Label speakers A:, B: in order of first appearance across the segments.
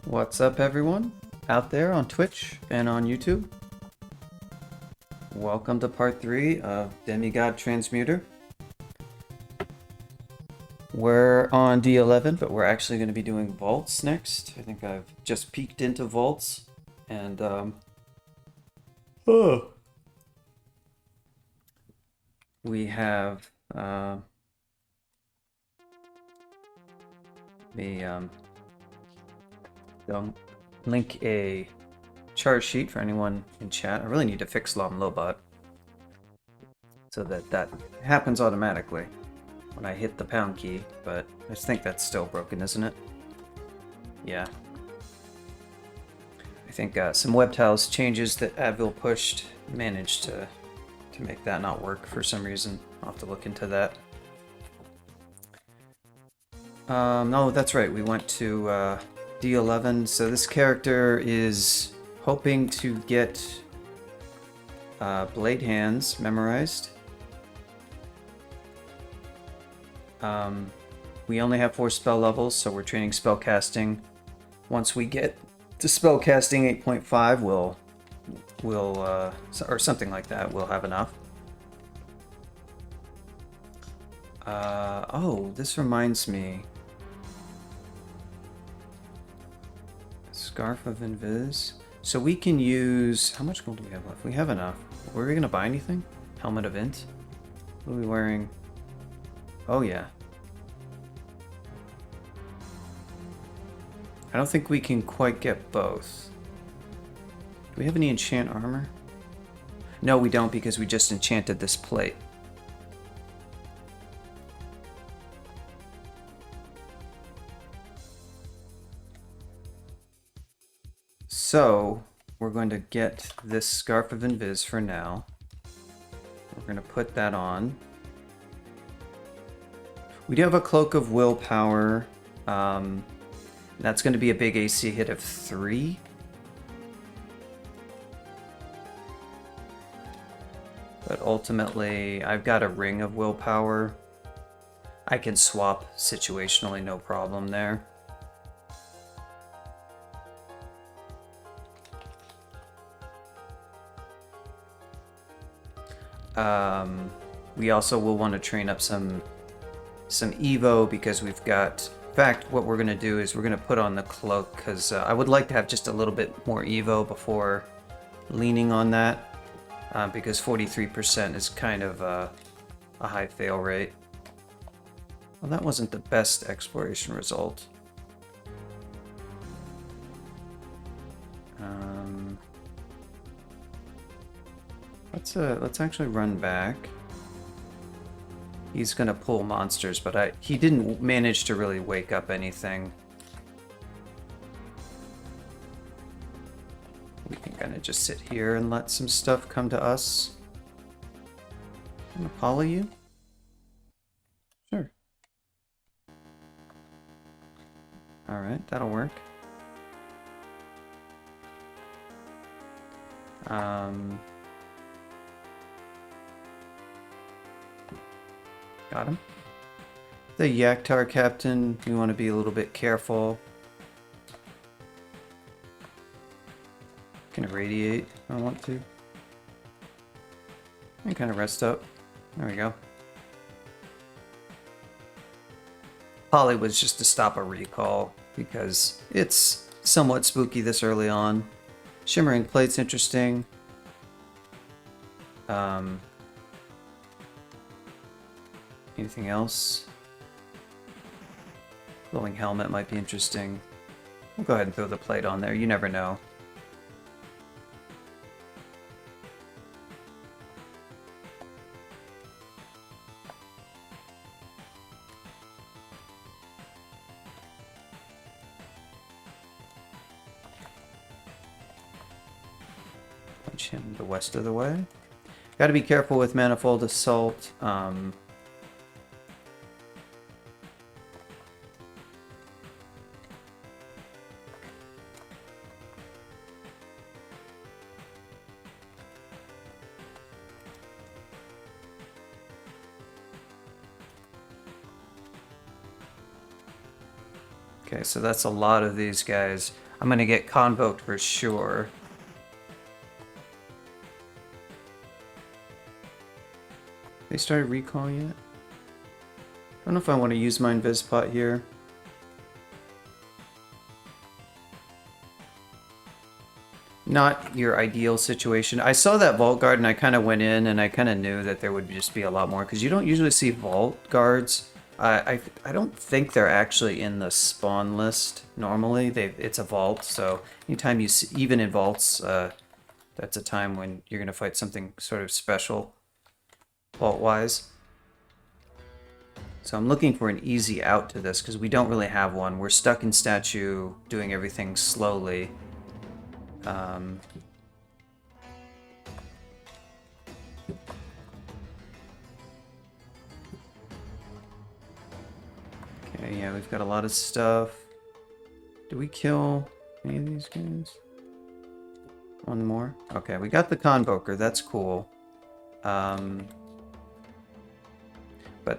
A: What's up, everyone out there on Twitch and on YouTube? Welcome to part 3 of Demigod Transmuter. We're on D11, but we're actually going to be doing vaults next. I think I've just peeked into vaults, and we have I'll link a chart sheet for anyone in chat. I really need to fix Lobot so that happens automatically when I hit the pound key, but I think that's still broken, isn't it? Yeah. I think some web tiles changes that Advil pushed managed to make that not work for some reason. I'll have to look into that. No, that's right. We went to D11. So this character is hoping to get Blade Hands memorized. We only have 4 spell levels, so we're training spellcasting. Once we get to spellcasting 8.5, we'll or something like that, we'll have enough. Oh, this reminds me. Scarf of Invis. So we can use... How much gold do we have left? We have enough. Were we going to buy anything? Helmet of Int? What are we wearing? Oh, yeah. I don't think we can quite get both. Do we have any enchant armor? No, we don't, because we just enchanted this plate. So, we're going to get this Scarf of Invis for now. We're going to put that on. We do have a Cloak of Willpower. That's going to be a big AC hit of 3. But ultimately, I've got a Ring of Willpower. I can swap situationally, no problem there. We also will want to train up some Evo, because we've got... In fact, what we're going to do is we're going to put on the cloak, because I would like to have just a little bit more Evo before leaning on that, because 43% is kind of a high fail rate. Well, that wasn't the best exploration result. Let's actually run back. He's gonna pull monsters, but he didn't manage to really wake up anything. We can kind of just sit here and let some stuff come to us. I'm gonna poly you? Sure. Alright, that'll work. Got him. The Yaktar captain, we want to be a little bit careful. Can irradiate if I want to. And kind of rest up. There we go. Poly was just to stop a recall, because it's somewhat spooky this early on. Shimmering Plate's interesting. Anything else? Glowing helmet might be interesting. We'll go ahead and throw the plate on there. You never know. Punch him the west of the way. Got to be careful with Manifold Assault. Okay, so that's a lot of these guys. I'm gonna get convoked for sure. They started recall yet? I don't know if I want to use my Invispot here. Not your ideal situation. I saw that Vault Guard and I kind of went in and I kind of knew that there would just be a lot more because you don't usually see Vault Guards. I don't think they're actually in the spawn list normally. It's a vault, so anytime you see, even in vaults, that's a time when you're gonna fight something sort of special, vault-wise. So I'm looking for an easy out to this because we don't really have one. We're stuck in statue, doing everything slowly. Okay, yeah, we've got a lot of stuff. Do we kill any of these guys? One more? Okay, we got the Convoker. That's cool. But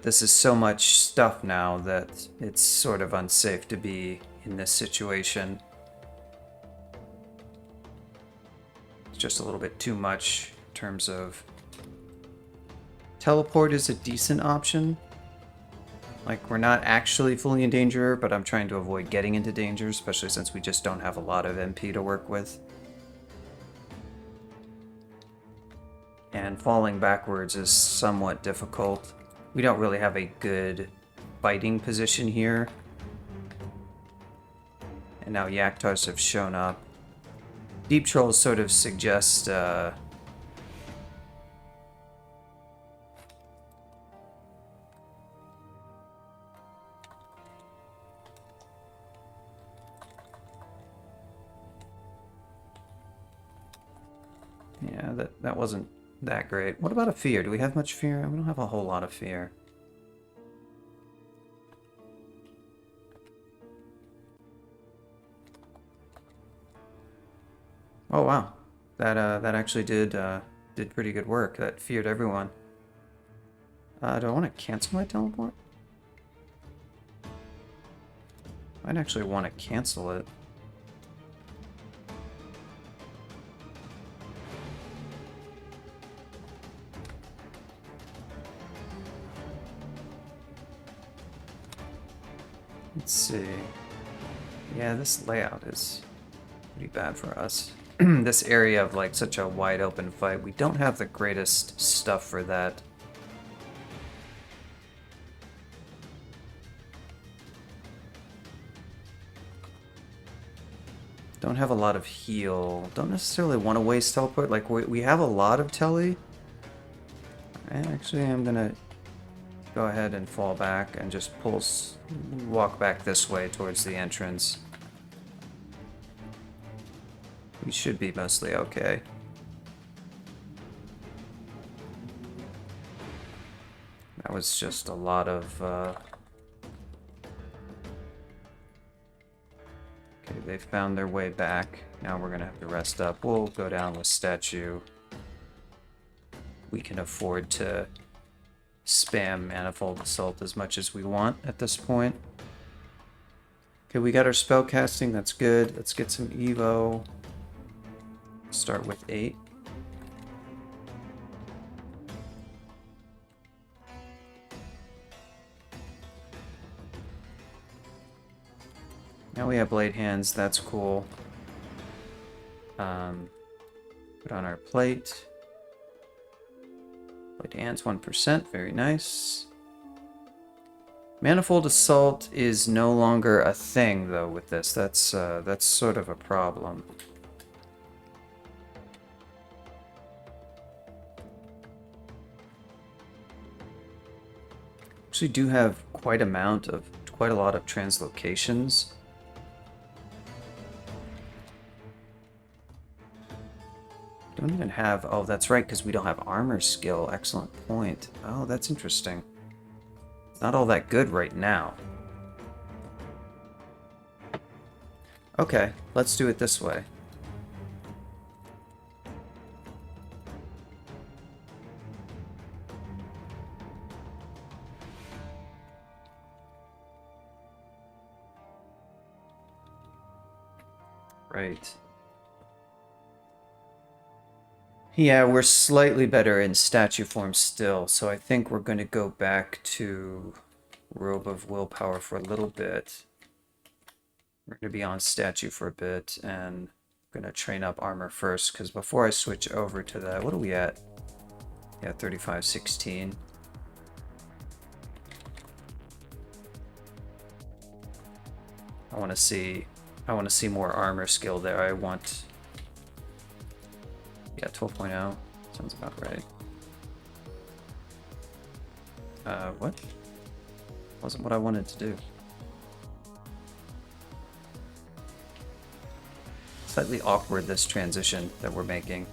A: this is so much stuff now that it's sort of unsafe to be in this situation. It's just a little bit too much in terms of... Teleport is a decent option. Like, we're not actually fully in danger, but I'm trying to avoid getting into danger, especially since we just don't have a lot of MP to work with. And falling backwards is somewhat difficult. We don't really have a good fighting position here. And now Yaktars have shown up. Deep Trolls sort of suggest... Yeah, that wasn't that great. What about a fear? Do we have much fear? We don't have a whole lot of fear. Oh wow, that actually did pretty good work. That feared everyone. Do I want to cancel my teleport? I'd actually want to cancel it. Let's see. Yeah, this layout is pretty bad for us. This area of like such a wide open fight, we don't have the greatest stuff for that. Don't have a lot of heal. Don't necessarily want to waste teleport. Like, we have a lot of tele. Actually, I'm gonna go ahead and fall back and just walk back this way towards the entrance. We should be mostly okay. That was just a lot of... Okay, they found their way back. Now we're gonna have to rest up. We'll go down with statue. We can afford to spam Manifold Assault as much as we want at this point. Okay, we got our spell casting. That's good. Let's get some Evo. Start with 8. Now we have Blade Hands. That's cool. Put on our plate. Blade Hands 1%. Very nice. Manifold Assault is no longer a thing, though, with this. That's sort of a problem. Actually do have quite a lot of translocations. Don't even have... Oh, that's right, because we don't have armor skill. Excellent point. Oh, that's interesting. It's not all that good right now. Okay, let's do it this way. Right. Yeah, we're slightly better in statue form still, so I think we're going to go back to Robe of Willpower for a little bit. We're going to be on statue for a bit, and I'm going to train up armor first, because before I switch over to that, what are we at? Yeah, 35-16. I want to see more armor skill there. I want, yeah, 12.0 sounds about right. What? Wasn't what I wanted to do. Slightly awkward, this transition that we're making.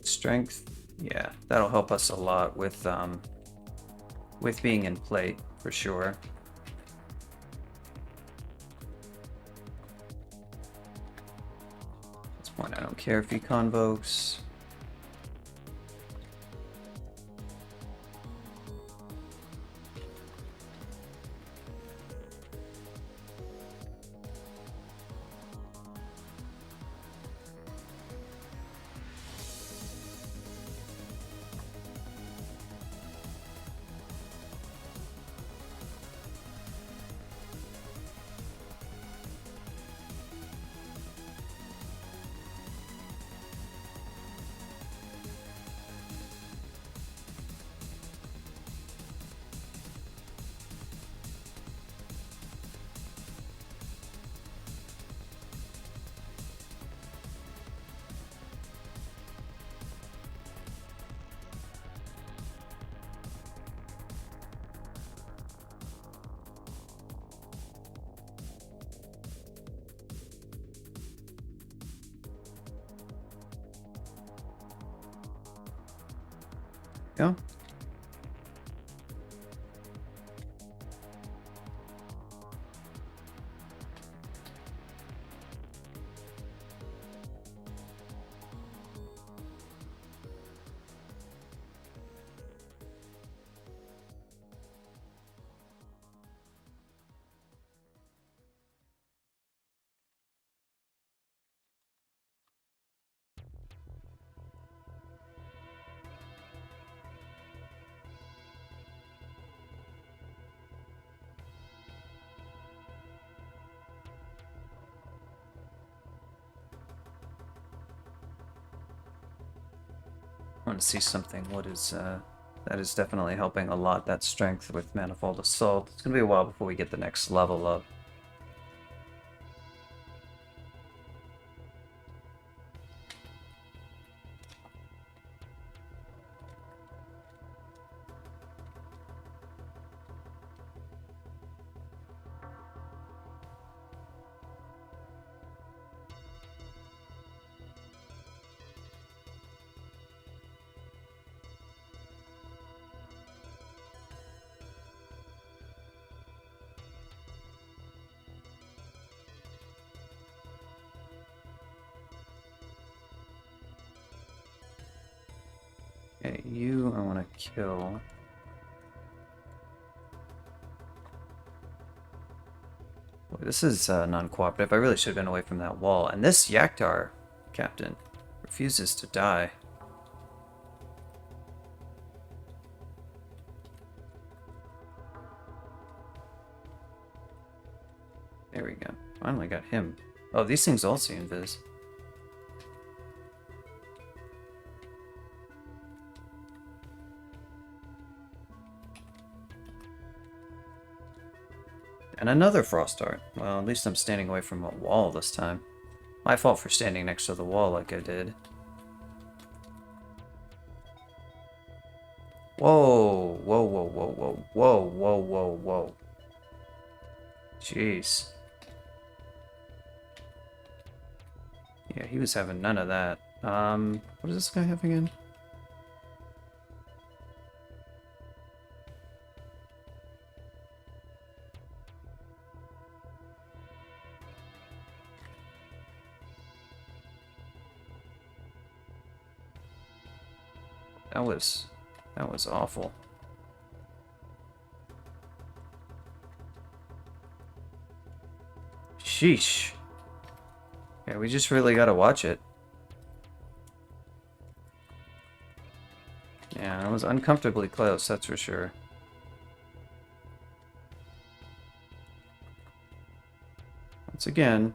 A: Strength, yeah, that'll help us a lot with being in plate for sure. At this point, I don't care if he convokes. Go. I want to see something. What is that is definitely helping a lot, that strength with Manifold Assault. It's gonna be a while before we get the next level up. Okay, you I want to kill. Boy, this is non-cooperative. I really should have been away from that wall. And this Yaktar captain refuses to die. There we go. Finally got him. Oh, these things all see invis. And another Frost Art. Well, at least I'm standing away from a wall this time. My fault for standing next to the wall like I did. Whoa, whoa, whoa, whoa, whoa, whoa, whoa, whoa, whoa. Jeez. Yeah, he was having none of that. What does this guy have again? That was awful. Sheesh. Yeah, we just really gotta watch it. Yeah, it was uncomfortably close, that's for sure. Once again.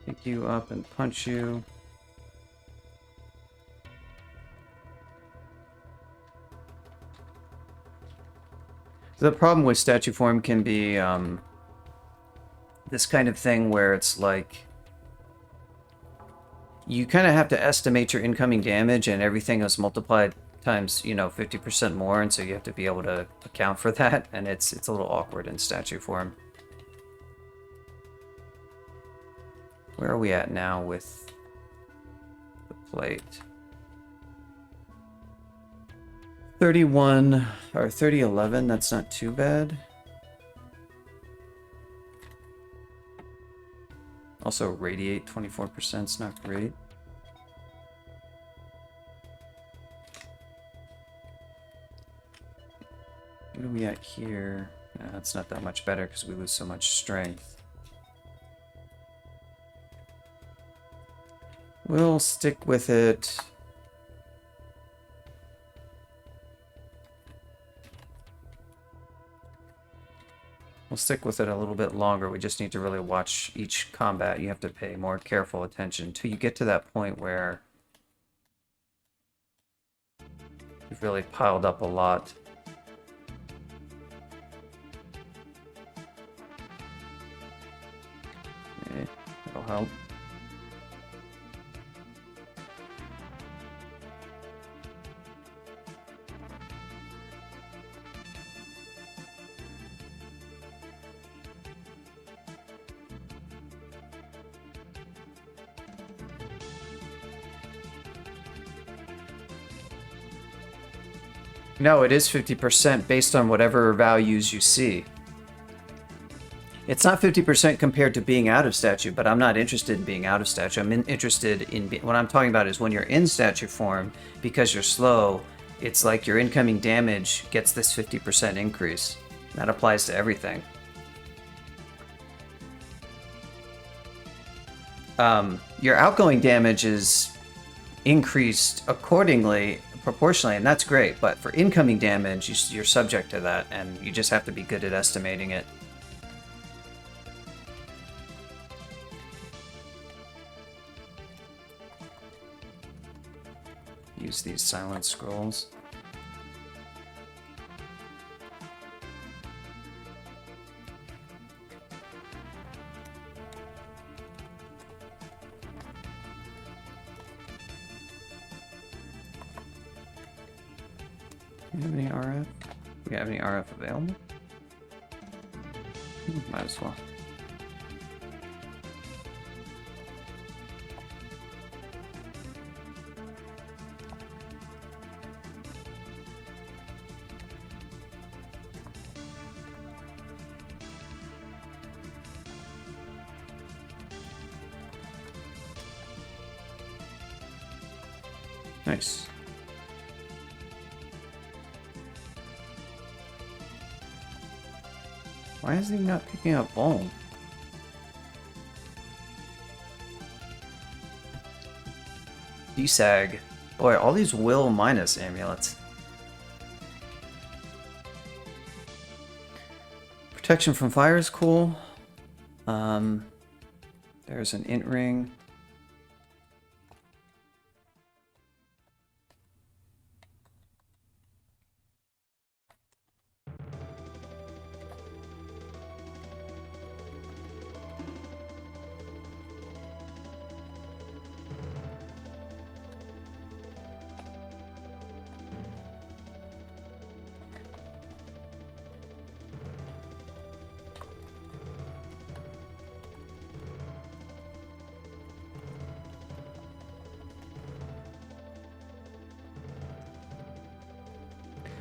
A: Pick you up and punch you. The problem with statue form can be this kind of thing where it's like you kind of have to estimate your incoming damage and everything is multiplied times, 50% more, and so you have to be able to account for that, and it's a little awkward in statue form. Where are we at now with the plate? 31 or 3011, that's not too bad. Also radiate 24% is not great. What are we at here? That's not that much better because we lose so much strength. We'll stick with it. We'll stick with it a little bit longer. We just need to really watch each combat. You have to pay more careful attention until you get to that point where you've really piled up a lot. Okay, that'll help. No, it is 50% based on whatever values you see. It's not 50% compared to being out of statue, but I'm not interested in being out of statue. I'm interested in what I'm talking about is when you're in statue form, because you're slow, it's like your incoming damage gets this 50% increase. That applies to everything. Your outgoing damage is increased accordingly, proportionally, and that's great, but for incoming damage, you're subject to that, and you just have to be good at estimating it. Use these silent scrolls. Do you have any RF? Do we have any RF available? Might as well. Nice. Why is he not picking up Bulb? Desag. Boy, all these will minus amulets. Protection from fire is cool. There's an int ring.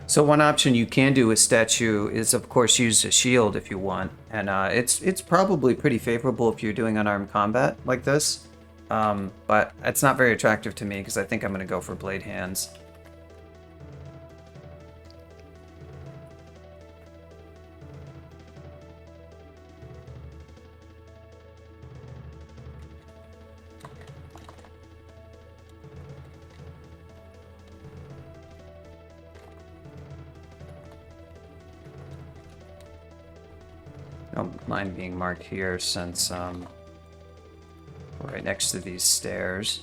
A: So one option you can do with statue is, of course, use a shield if you want, and it's probably pretty favorable if you're doing unarmed combat like this, but it's not very attractive to me because I think I'm going to go for blade hands. Don't mind being marked here since we're right next to these stairs.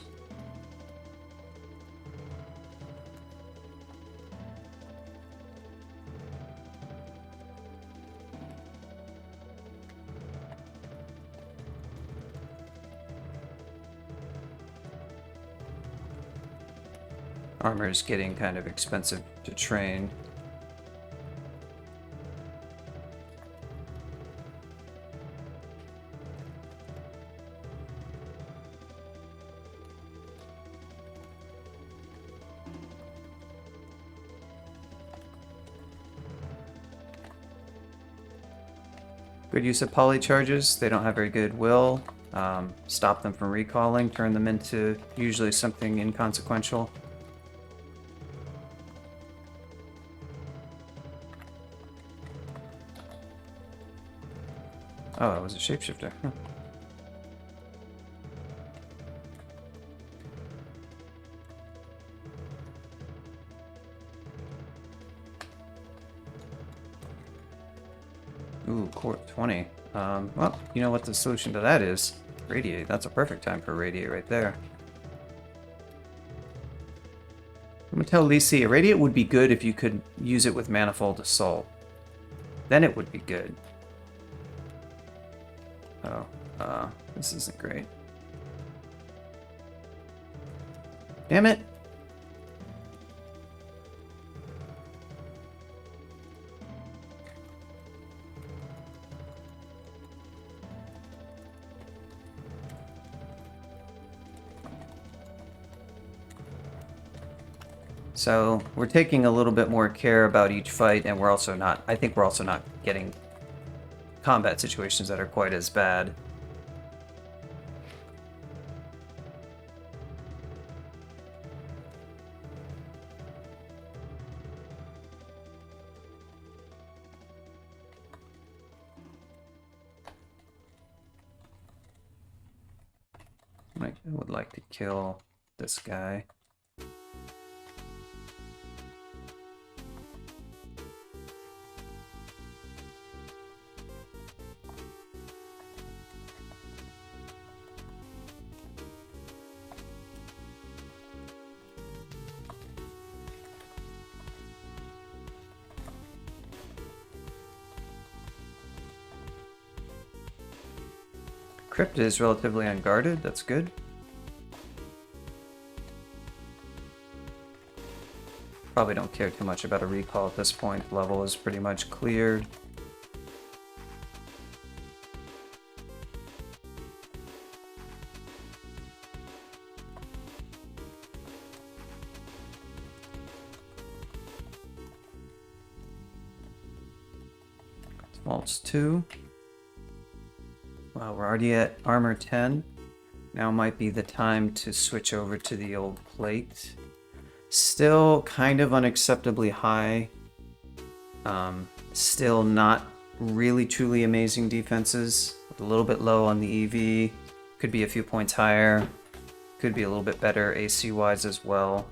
A: Armor is getting kind of expensive to train. Good use of poly charges. They don't have very good will. Stop them from recalling, turn them into usually something inconsequential. Oh, it was a shapeshifter. Huh. Ooh, Court 20. Well, you know what the solution to that is? Radiate. That's a perfect time for Radiate right there. I'm gonna tell Lisi, Radiate would be good if you could use it with Manifold Assault. Then it would be good. Oh, this isn't great. Damn it! So we're taking a little bit more care about each fight, and we're also not, I think we're also not getting combat situations that are quite as bad. I would like to kill this guy. Crypt is relatively unguarded, that's good. Probably don't care too much about a recall at this point. Level is pretty much cleared. Vaults 2. Wow, we're already at armor 10. Now might be the time to switch over to the old plate. Still kind of unacceptably high. Still not really truly amazing defenses. A little bit low on the EV. Could be a few points higher. Could be a little bit better AC wise as well.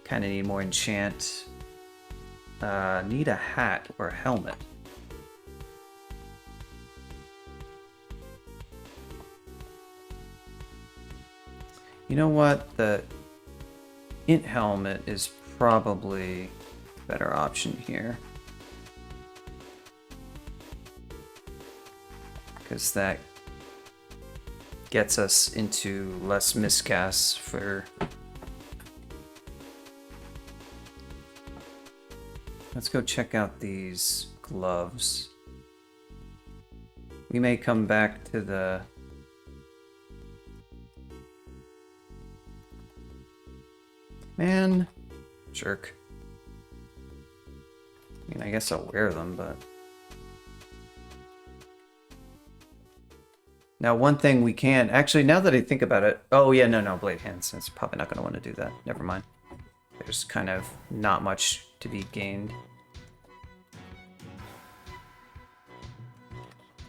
A: Kind of need more enchant. Need a hat or a helmet. You know what? The int helmet is probably a better option here. Because that gets us into less miscasts for... Let's go check out these gloves. We may come back to the... Man, jerk. I mean, I guess I'll wear them, but... Now, one thing we can... Actually, now that I think about it... Oh, yeah, no, blade hands. It's probably not going to want to do that. Never mind. There's kind of not much to be gained.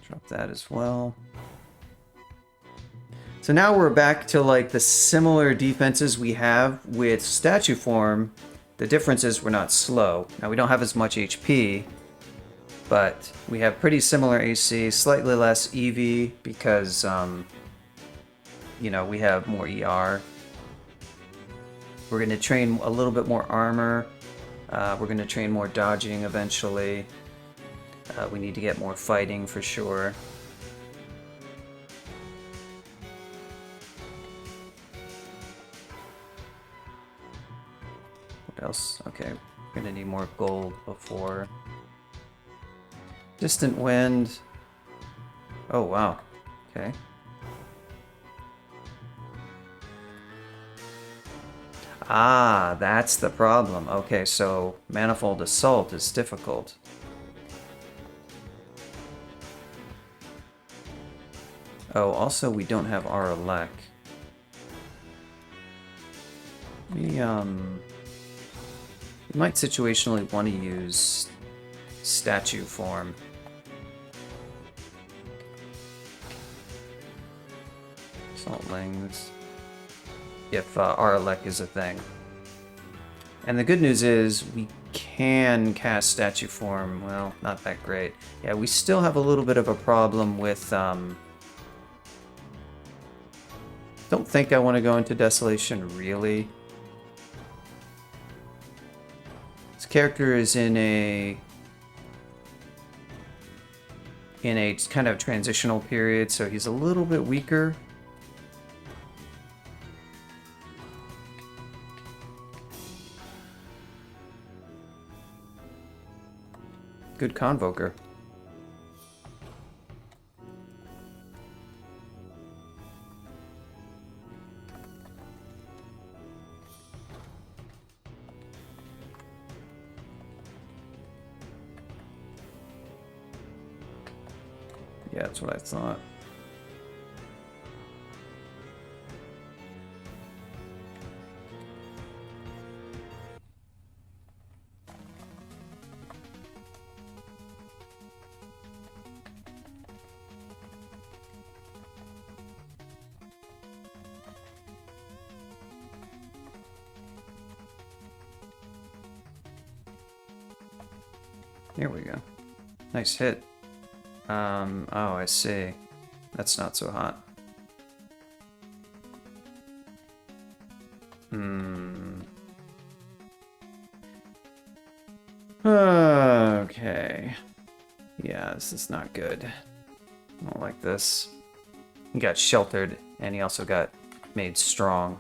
A: Drop that as well. So now we're back to like the similar defenses we have with statue form. The difference is we're not slow. Now we don't have as much HP, but we have pretty similar AC, slightly less EV because, you know, we have more ER. We're going to train a little bit more armor. We're going to train more dodging eventually. We need to get more fighting for sure. What else? Okay, we're going to need more gold before. Distant wind. Oh, wow. Okay. Ah, that's the problem. Okay, so manifold assault is difficult. Oh, also we don't have our elec. We might situationally want to use statue form. Saltlings. If our elec is a thing. And the good news is we can cast statue form. Well, not that great. Yeah, we still have a little bit of a problem with don't think I want to go into Desolation, really. This character is in a kind of transitional period, so he's a little bit weaker. Good Convoker. Yeah, that's what I thought. Here we go. Nice hit. Oh, I see. That's not so hot. Okay. Yeah, this is not good. I don't like this. He got sheltered, and he also got made strong.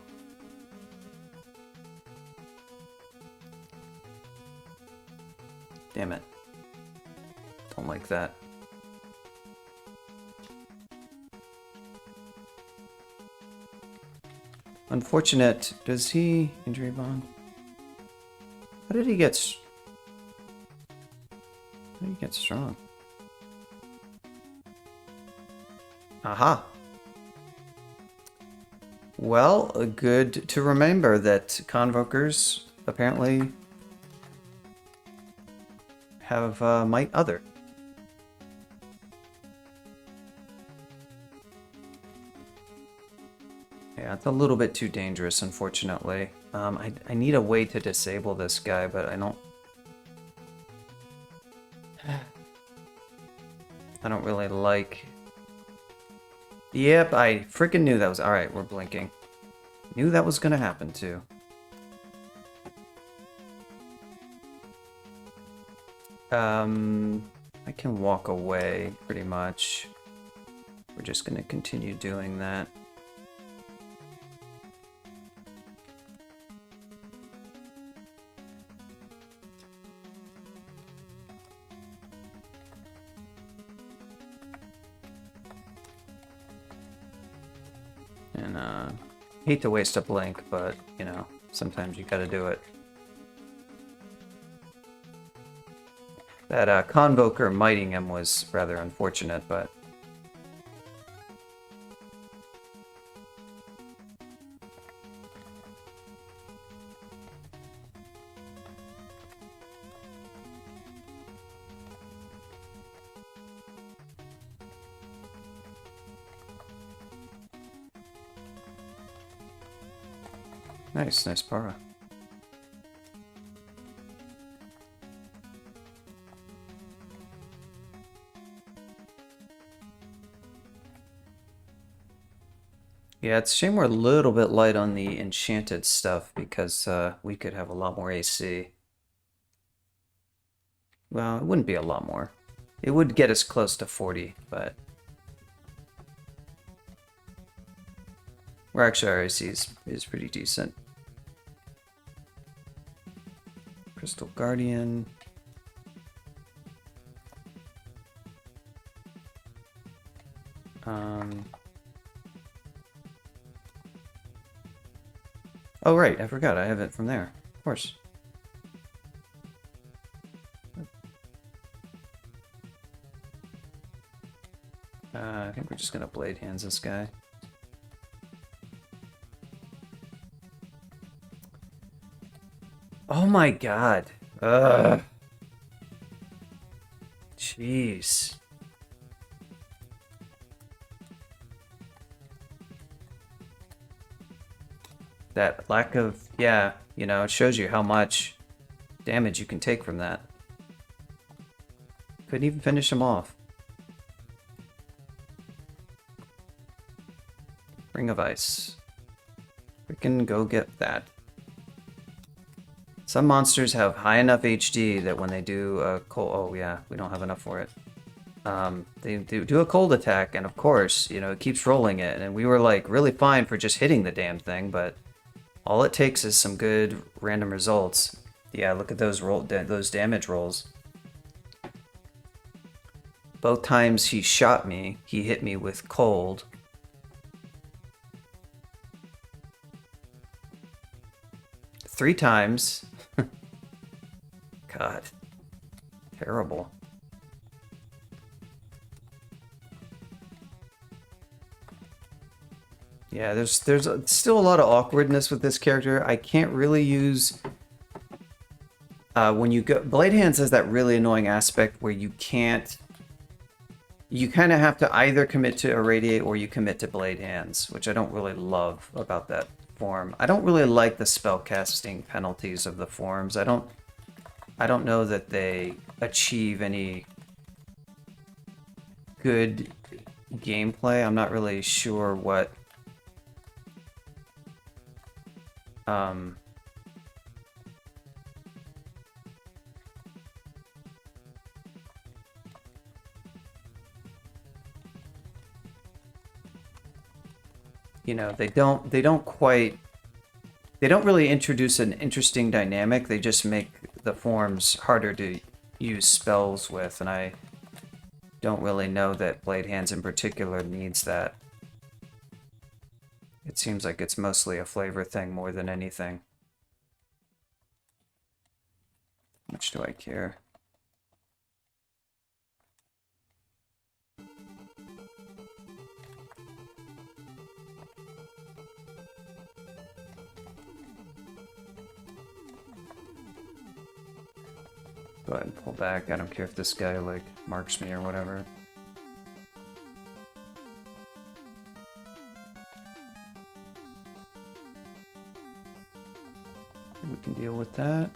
A: Damn it. Don't like that. Unfortunate. Does he injury bond? How did he get strong? Aha. Well, good to remember that Convokers apparently have Might Other. Yeah, it's a little bit too dangerous, unfortunately. I need a way to disable this guy, but I don't I don't really like... Yep, I freaking knew that was... Alright, we're blinking. Knew that was gonna happen, too. I can walk away, pretty much. We're just gonna continue doing that. And, hate to waste a blink, but, you know, sometimes you gotta do it. That, Convoker miting him was rather unfortunate, but... Nice, nice para. Yeah, it's a shame we're a little bit light on the enchanted stuff because we could have a lot more AC. Well, it wouldn't be a lot more. It would get us close to 40, but... Well, actually, our AC is pretty decent. Crystal Guardian. Oh, right, I forgot. I have it from there. Of course. I think we're just gonna Blade Hands this guy. Oh my god. Ugh. Jeez. That lack of... Yeah, you know, it shows you how much damage you can take from that. Couldn't even finish him off. Ring of Ice. Freaking go get that. Some monsters have high enough HD that when they do a cold... Oh yeah, we don't have enough for it. They do a cold attack, and of course, you know, it keeps rolling it. And we were like really fine for just hitting the damn thing, but all it takes is some good random results. Yeah, look at those those damage rolls. Both times he shot me, he hit me with cold. Three times. God. Terrible. Yeah, there's still a lot of awkwardness with this character. I can't really use... when you go... Blade Hands has that really annoying aspect where you can't... You kind of have to either commit to Irradiate or you commit to Blade Hands, which I don't really love about that form. I don't really like the spellcasting penalties of the forms. I don't know that they achieve any good gameplay. I'm not really sure what... You know, they don't really introduce an interesting dynamic. They just make the forms harder to use spells with, and I don't really know that Blade Hands in particular needs that. It seems like it's mostly a flavor thing more than anything. How much do I care? Go ahead and pull back. I don't care if this guy, like, marks me or whatever. We can deal with that.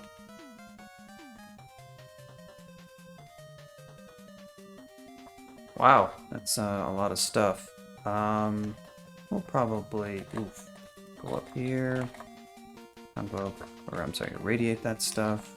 A: Wow, that's a lot of stuff. We'll probably go up here. I'll go up, or I'm sorry, irradiate that stuff.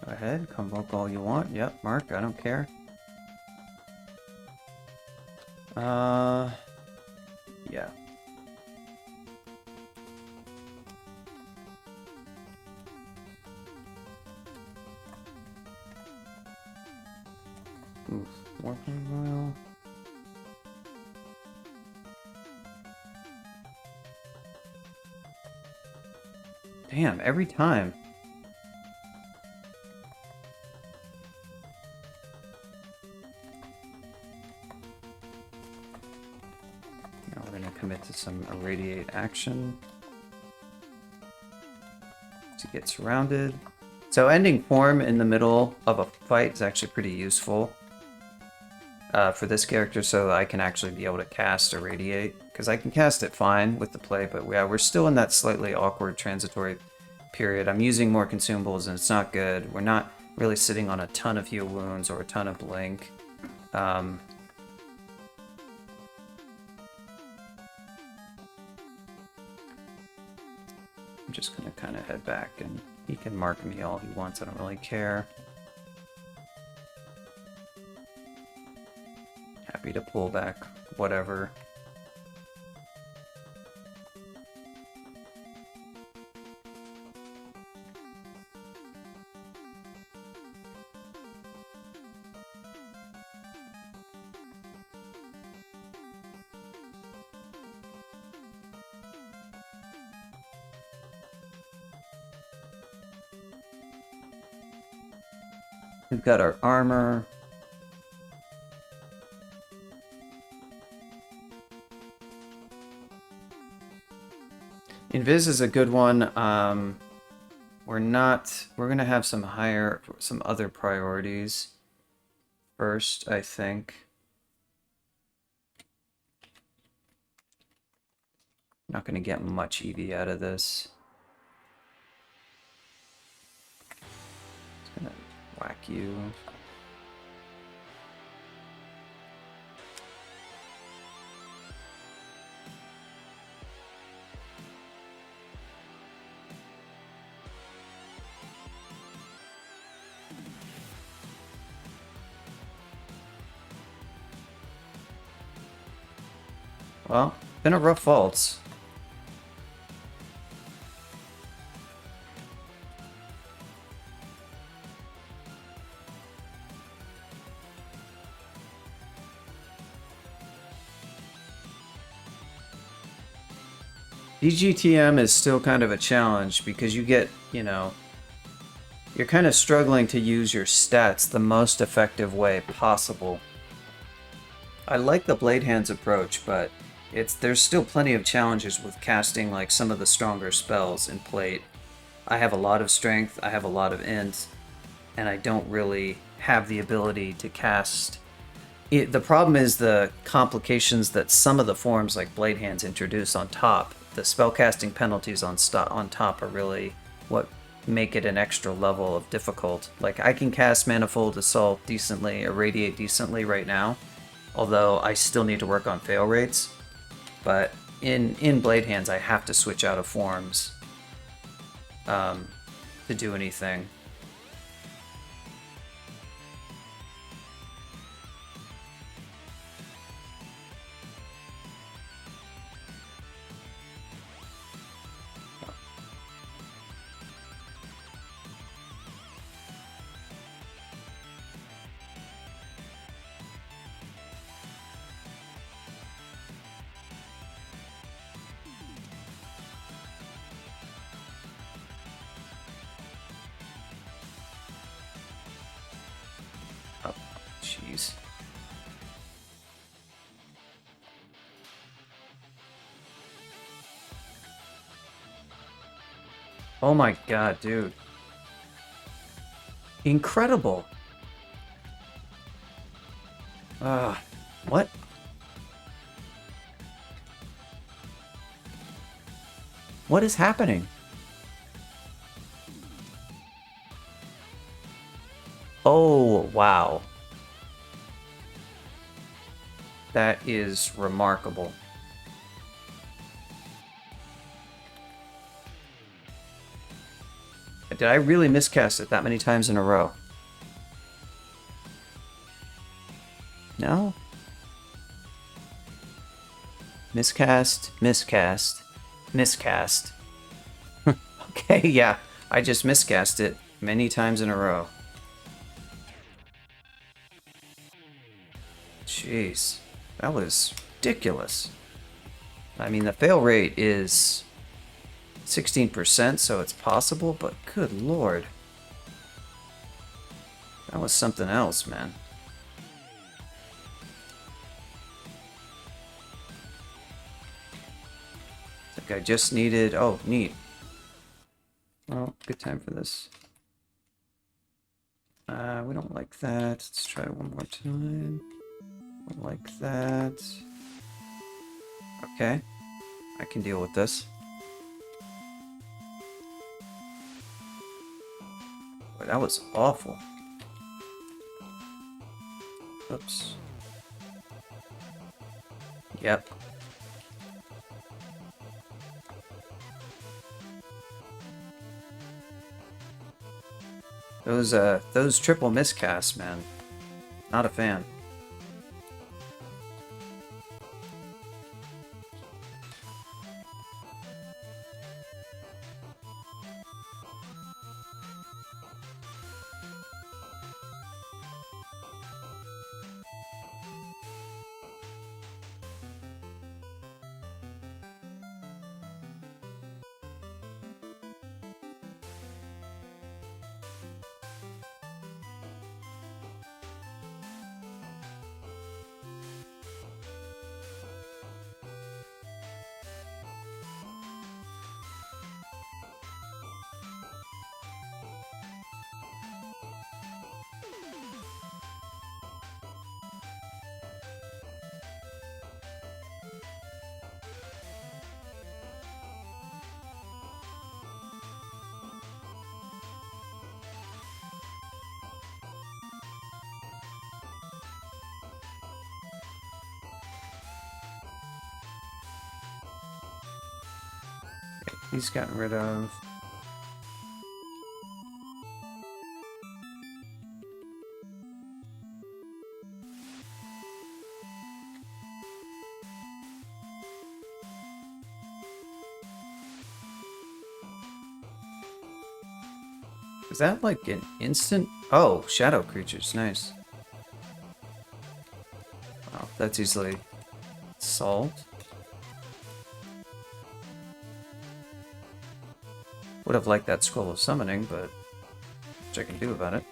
A: Go ahead, convoke all you want. Yep, Mark, I don't care. Yeah. Oof, warping oil. Damn, every time. Now we're gonna commit to some irradiate action to get surrounded. So ending form in the middle of a fight is actually pretty useful for this character, so that I can actually be able to cast irradiate, because I can cast it fine with the play, but yeah, we're still in that slightly awkward transitory period. I'm using more consumables and it's not good. We're not really sitting on a ton of heal wounds or a ton of blink. I'm just gonna kind of head back, and he can mark me all he wants. I don't really care. Happy to pull back whatever. We've got our armor. Invis is a good one. We're gonna have some other priorities first, I think. Not gonna get much EV out of this. Just gonna whack you. Well, been a rough vaults. DgTm is still kind of a challenge because you get, you're kind of struggling to use your stats the most effective way possible. I like the Blade Hands approach, but there's still plenty of challenges with casting like some of the stronger spells in Plate. I have a lot of strength, I have a lot of int, and I don't really have the ability to cast. The problem is the complications that some of the forms like Blade Hands introduce on top. The spellcasting penalties on top are really what make it an extra level of difficult. Like, I can cast Manifold Assault decently, Irradiate decently right now, although I still need to work on fail rates. But in Blade Hands, I have to switch out of forms to do anything. Oh, jeez. Oh my god, dude. Incredible. What? What is happening? Oh, wow. That is remarkable. Did I really miscast it that many times in a row? No? Miscast, miscast, miscast. Okay, yeah. I just miscast it many times in a row. Jeez. That was ridiculous. I mean, the fail rate is 16%, so it's possible, but good lord. That was something else, man. I think I just needed... Oh, neat. Well, good time for this. We don't like that. Let's try it one more time. Don't like that. Okay. I can deal with this. Boy, that was awful. Oops. Yep. Those triple miscasts, man. Not a fan. He's gotten rid of. Is that like an instant? Oh, shadow creatures. Nice. Wow, that's easily solved. Would have liked that scroll of summoning, but which I can do about it.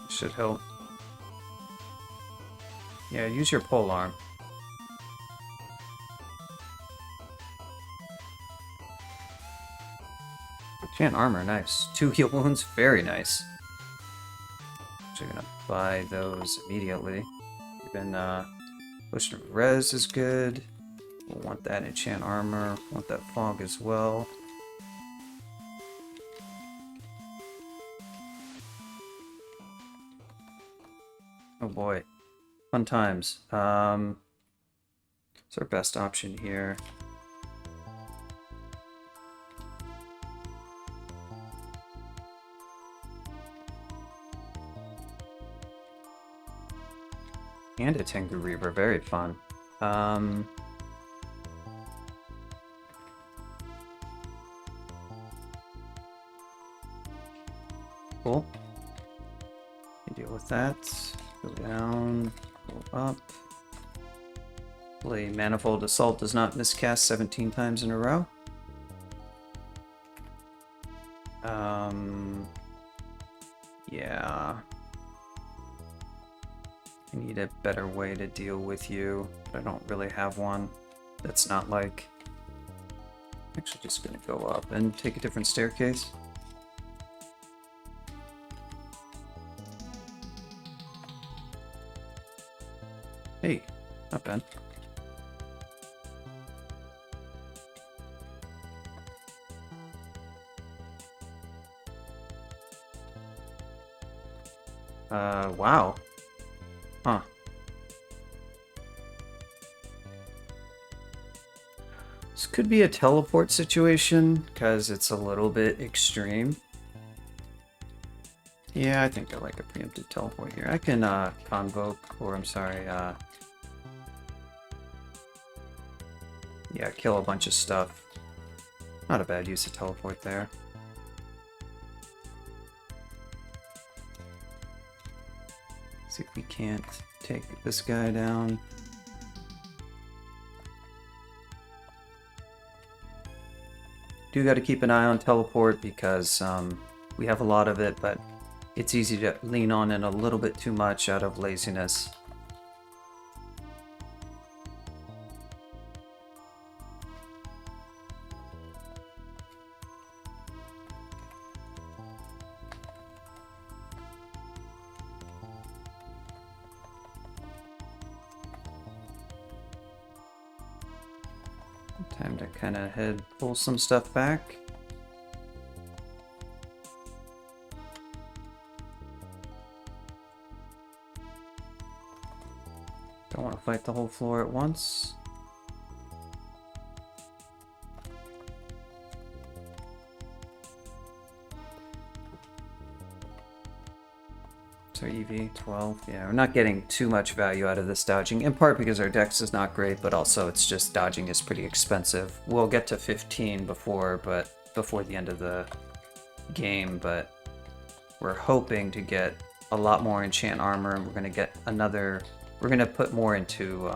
A: Should help. Yeah, use your pole arm. Enchant armor, nice. 2 heal wounds, very nice. Actually gonna buy those immediately. Even potion of res is good. We'll want that enchant armor. Want that fog as well. Oh boy. Fun times. What's our best option here? And a Tengu Reaver, very fun. Cool. Deal with that. Go down, go up. Hopefully Manifold Assault does not miscast 17 times in a row. Yeah. I need a better way to deal with you, but I don't really have one. That's not like... I'm actually just gonna go up and take a different staircase. Hey, not bad. Wow. Huh. This could be a teleport situation, because it's a little bit extreme. Yeah, I think I like a preemptive teleport here. I can, convoke, or I'm sorry, yeah, kill a bunch of stuff. Not a bad use of teleport there. See if we can't take this guy down. Do got to keep an eye on teleport because we have a lot of it, but it's easy to lean on it a little bit too much out of laziness. Time to kind of pull some stuff back. Don't want to fight the whole floor at once. So EV 12, yeah, we're not getting too much value out of this dodging, in part because our dex is not great, but also it's just dodging is pretty expensive. We'll get to 15 before the end of the game, but we're hoping to get a lot more enchant armor, and we're going to get we're going to put more into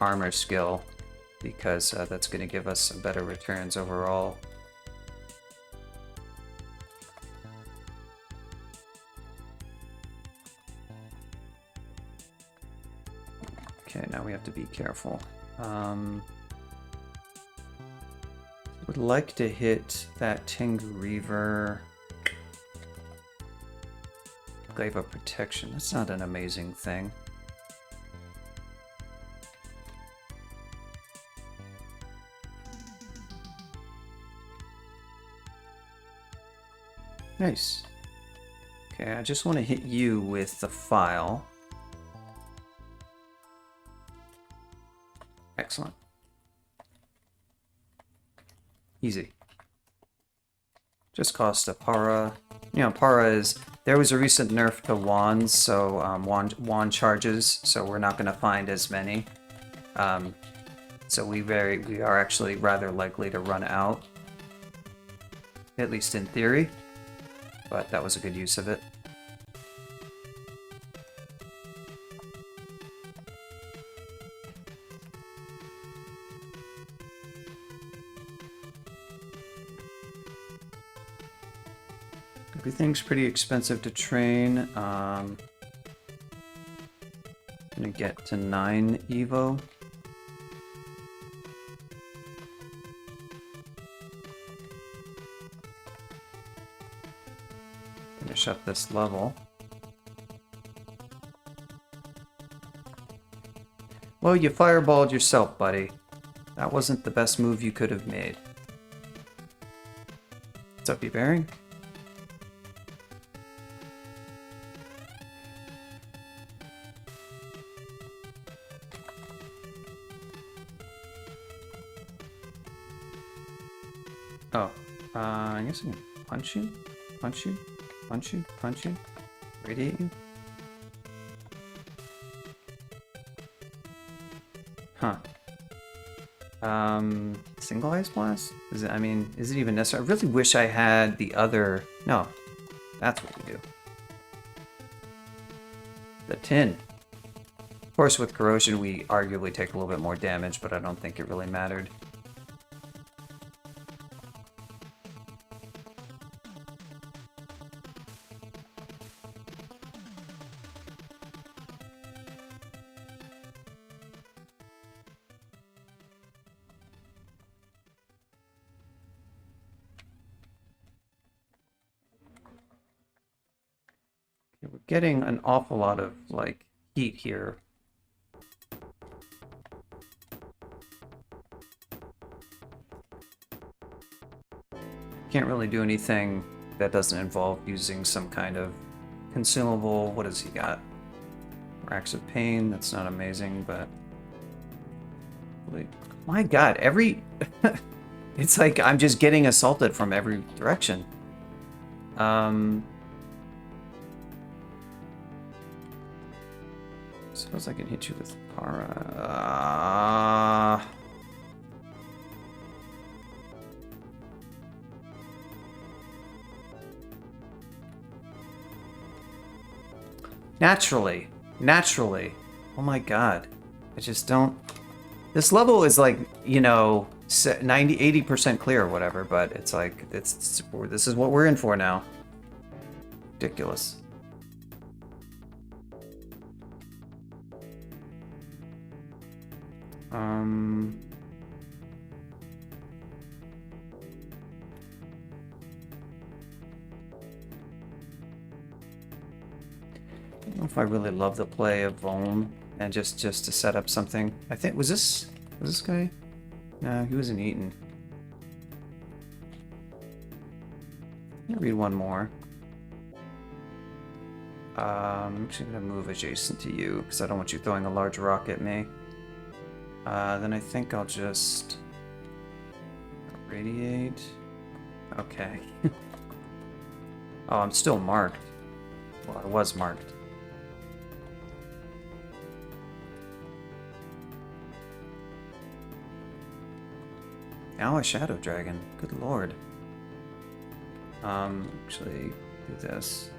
A: armor skill, because that's going to give us some better returns overall. Okay, now we have to be careful. Would like to hit that Tengu Reaver. Glaive of Protection. That's not an amazing thing. Nice. Okay, I just want to hit you with the file. Excellent. Easy. Just cost a para. You know, para is... There was a recent nerf to wands, so wand charges, so we're not going to find as many. So we are actually rather likely to run out. At least in theory. But that was a good use of it. Everything's pretty expensive to train. Gonna get to 9 Evo. Finish up this level. Well, you fireballed yourself, buddy. That wasn't the best move you could have made. What's up, you bearing? Oh, I guess I can punch you, punch you, punch you, punch you, radiate you. Single ice blast? Is it, I mean, is it even necessary? I really wish I had the other... No, that's what we do. The tin. Of course, with corrosion, we arguably take a little bit more damage, but I don't think it really mattered. We're getting an awful lot of, like, heat here. Can't really do anything that doesn't involve using some kind of consumable. What has he got? Racks of pain. That's not amazing, but... My god, every... It's like I'm just getting assaulted from every direction. Suppose I can hit you with para. Naturally. Oh my god. I just don't... This level is like, you know, 90, 80% clear or whatever, but it's like, this is what we're in for now. Ridiculous. I don't know if I really love the play of Volm and just to set up something. I think was this guy? No, he wasn't eaten. Let me read one more. I'm actually gonna move adjacent to you because I don't want you throwing a large rock at me. Then I think I'll just radiate. Okay. Oh, I'm still marked. Well, I was marked. Now a shadow dragon. Good lord. Actually, do this.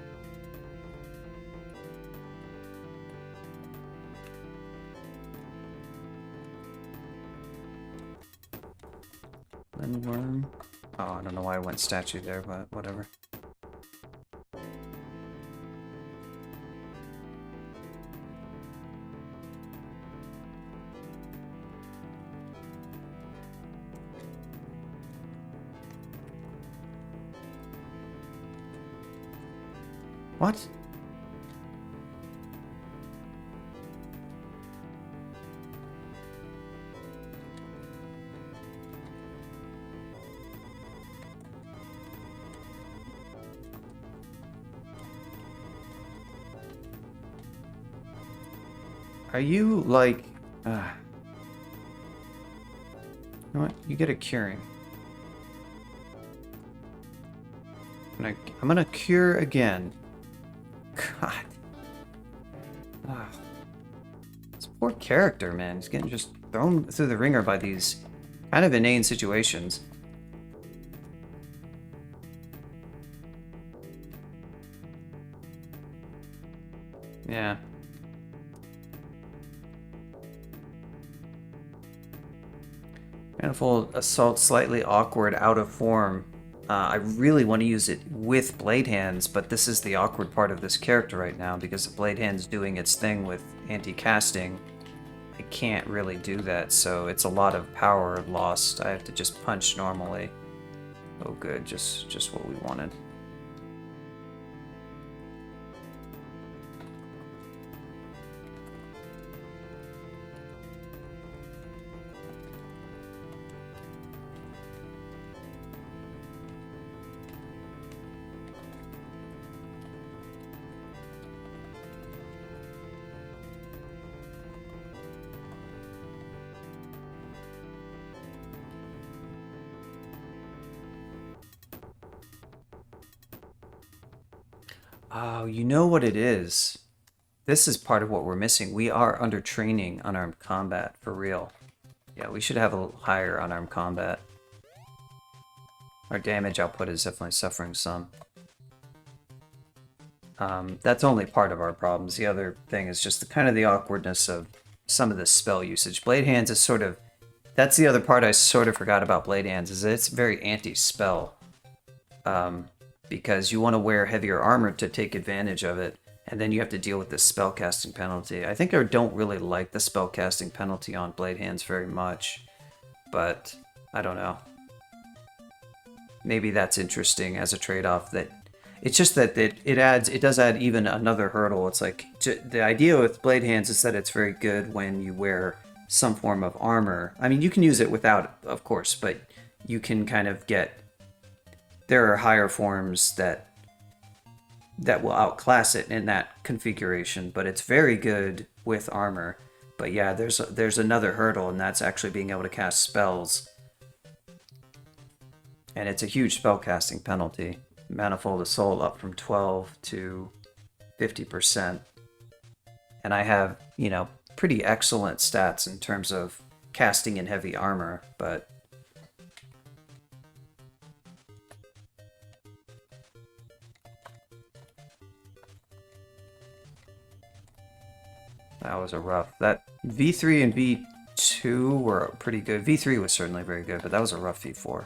A: Worm. Oh, I don't know why I went statue there, but whatever. What? Are you, like... You know what? You get a curing. I'm gonna cure again. God. This poor character, man. He's getting just thrown through the ringer by these kind of inane situations. Yeah. Manifold Assault, slightly awkward, out of form. I really want to use it with Blade Hands, but this is the awkward part of this character right now, because the Blade Hand's doing its thing with anti-casting. I can't really do that, so it's a lot of power lost. I have to just punch normally. Oh good, just what we wanted. Oh, you know what it is? This is part of what we're missing. We are under training on armed combat, for real. Yeah, we should have a little higher unarmed combat. Our damage output is definitely suffering some. That's only part of our problems. The other thing is just the awkwardness of some of the spell usage. Blade Hands is sort of... That's the other part I sort of forgot about Blade Hands, is that it's very anti-spell. Because you want to wear heavier armor to take advantage of it, and then you have to deal with the spellcasting penalty. I think I don't really like the spellcasting penalty on Blade Hands very much, but I don't know. Maybe that's interesting as a trade-off. That it's just that it does add even another hurdle. It's like the idea with Blade Hands is that it's very good when you wear some form of armor. I mean, you can use it without, of course, but you can kind of get... There are higher forms that will outclass it in that configuration, but it's very good with armor. But yeah, there's another hurdle, and that's actually being able to cast spells. And it's a huge spellcasting penalty. Manifold Assault up from 12 to 50%. And I have, you know, pretty excellent stats in terms of casting in heavy armor, but... That was a rough... That V3 and V2 were pretty good. V3 was certainly very good, but that was a rough V4.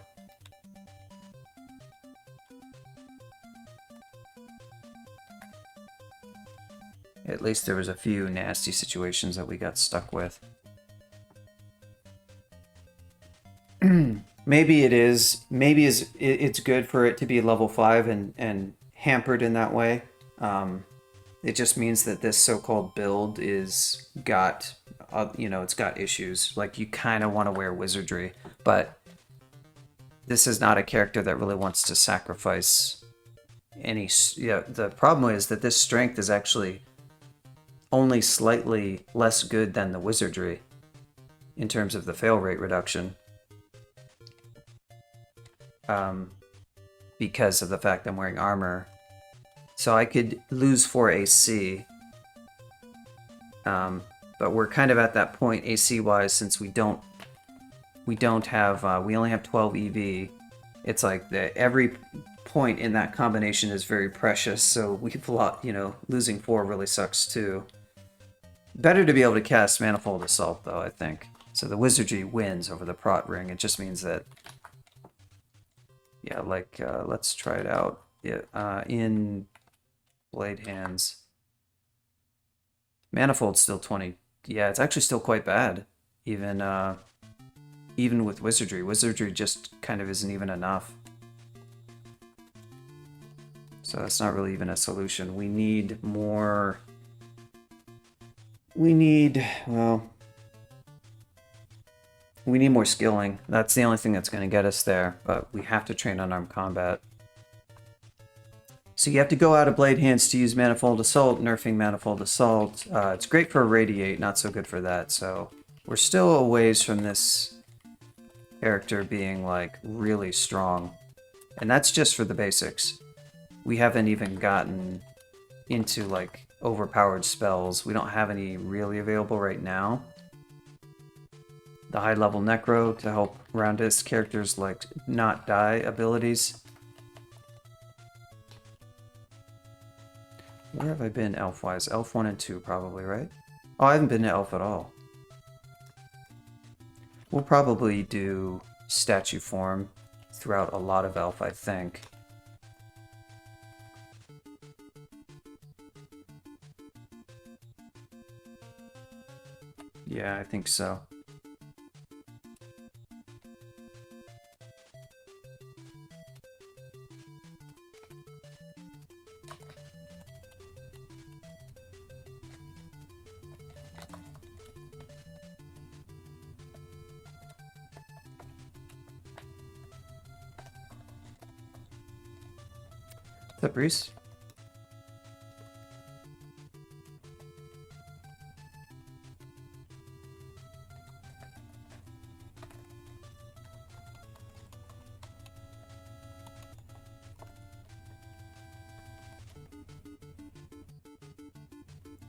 A: At least there was a few nasty situations that we got stuck with. Maybe it's good for it to be level 5 and hampered in that way. It just means that this so-called build is got, it's got issues. Like, you kind of want to wear wizardry, but this is not a character that really wants to sacrifice any... the problem is that this strength is actually only slightly less good than the wizardry in terms of the fail rate reduction. Because of the fact I'm wearing armor. So I could lose 4 AC. But we're kind of at that point AC-wise, since we only have 12 EV. It's like every point in that combination is very precious, so we've losing 4 really sucks too. Better to be able to cast Manifold Assault, though, I think. So the wizardry wins over the Prot Ring. It just means that... Yeah, let's try it out. Yeah, in Blade Hands. Manifold's still 20. Yeah, it's actually still quite bad. Even with wizardry. Wizardry just kind of isn't even enough. So that's not really even a solution. We need more... We need more skilling. That's the only thing that's going to get us there, but we have to train unarmed combat. So you have to go out of Blade Hands to use Manifold Assault, nerfing Manifold Assault. It's great for Irradiate, not so good for that, so we're still a ways from this character being, like, really strong. And that's just for the basics. We haven't even gotten into, like, overpowered spells. We don't have any really available right now. The high-level Necro to help roundest characters like not die abilities. Where have I been elf-wise? Elf 1 and 2 probably, right? Oh, I haven't been to elf at all. We'll probably do statue form throughout a lot of elf, I think. Yeah, I think so. What's up, Reese?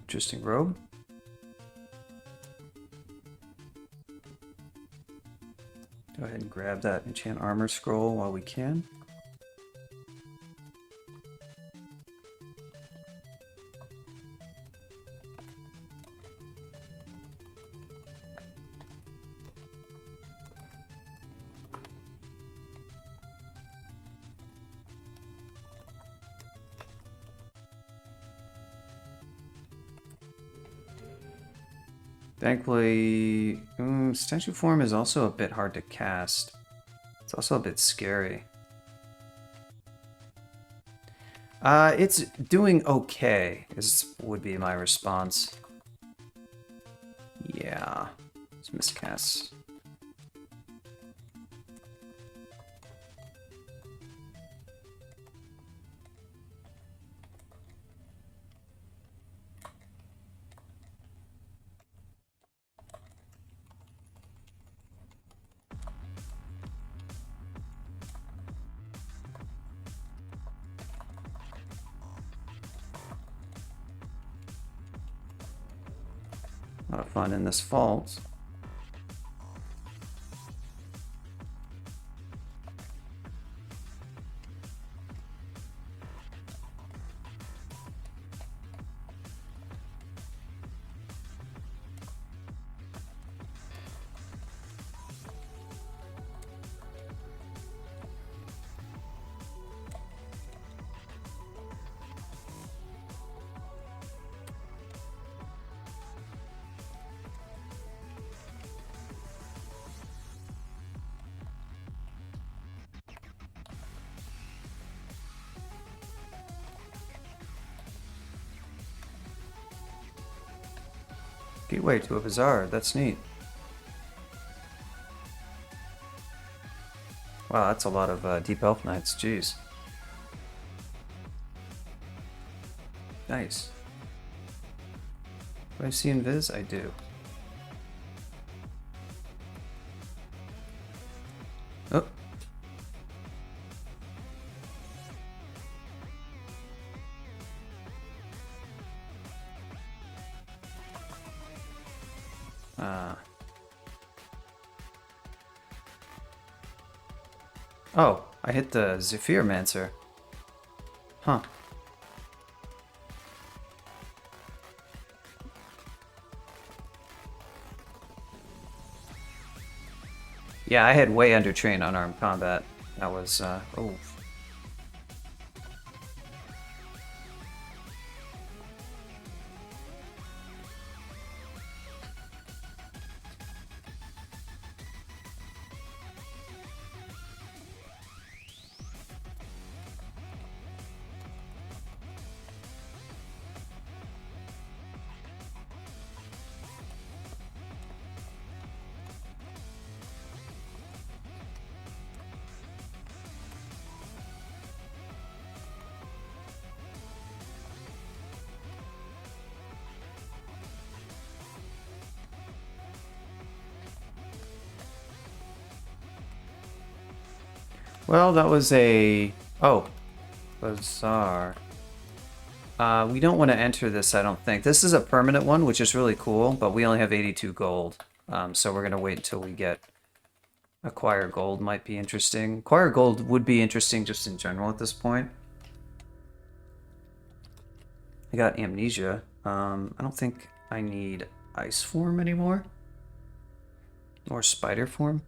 A: Interesting robe. ahead and grab that enchant armor scroll while we can. Thankfully, statue form is also a bit hard to cast. It's also a bit scary. It's doing okay, would be my response. Yeah, it's miscasts. A lot of fun in this fault. Gateway to a bazaar, that's neat. Wow, that's a lot of Deep Elf Knights, jeez. Nice. Do I see Invis? I do. Oh. Oh, I hit the Zephyrmancer. Huh. Yeah, I had way undertrained unarmed combat. That was, oh. Well, that was a... Oh. Bazaar. We don't want to enter this, I don't think. This is a permanent one, which is really cool, but we only have 82 gold. So we're going to wait until we get... Acquire gold might be interesting. Acquire gold would be interesting just in general at this point. I got amnesia. I don't think I need ice form anymore. Or spider form.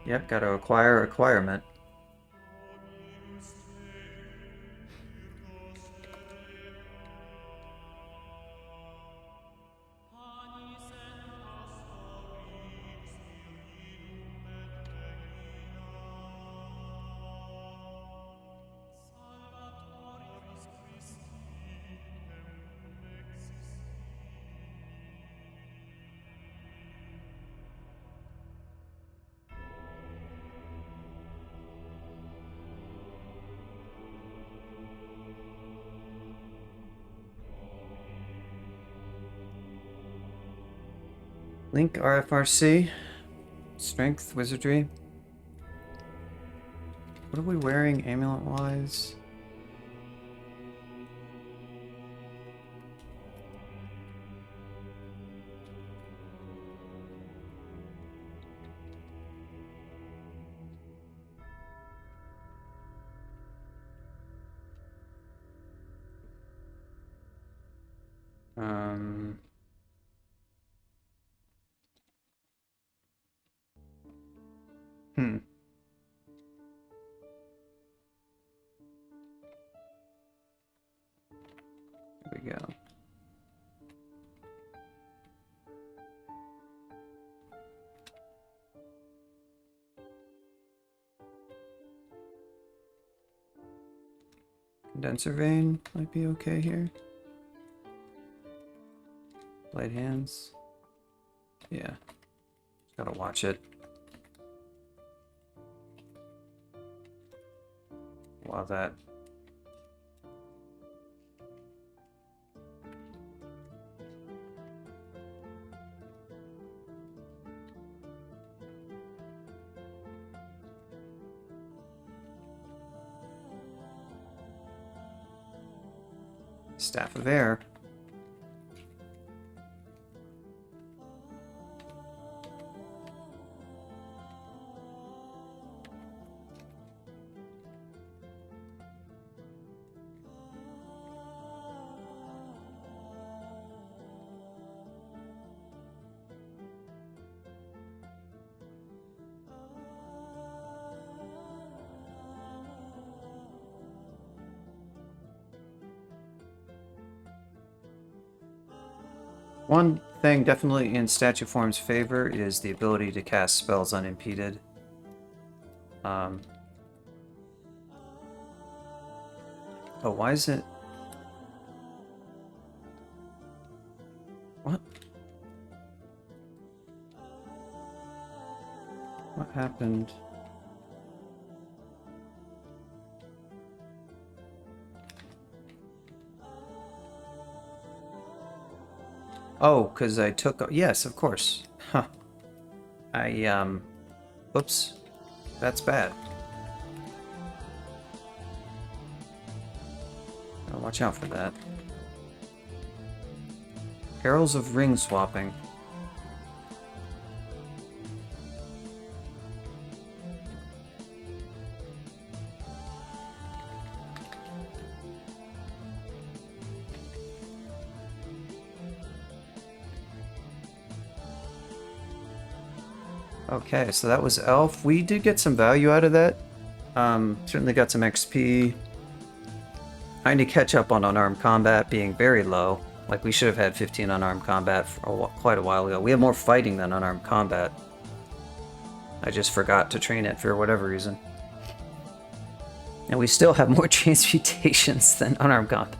A: Yep, gotta acquire acquirement. Link RFRC. Strength, wizardry. What are we wearing amulet-wise? Um, hmm. There we go. Condenser vein might be okay here. Blade hands. Yeah. Gotta watch it. While that. Staff of Air. One thing definitely in statue form's favor is the ability to cast spells unimpeded. Oh, why is it... What? What happened? Oh, because I took... Yes, of course. Huh. Oops. That's bad. Gotta watch out for that. Perils of ring swapping. Okay, so that was Elf. We did get some value out of that. Certainly got some XP. I need to catch up on unarmed combat being very low. Like, we should have had 15 unarmed combat for quite a while ago. We have more fighting than unarmed combat. I just forgot to train it for whatever reason. And we still have more transmutations than unarmed combat.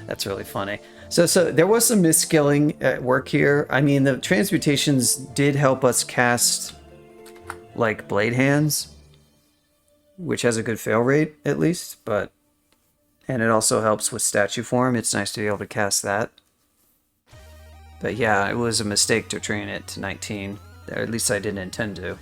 A: That's really funny. So there was some misskilling at work here. I mean, the transmutations did help us cast, like, blade hands, which has a good fail rate, at least, but... And it also helps with statue form. It's nice to be able to cast that. But yeah, it was a mistake to train it to 19. Or at least I didn't intend to.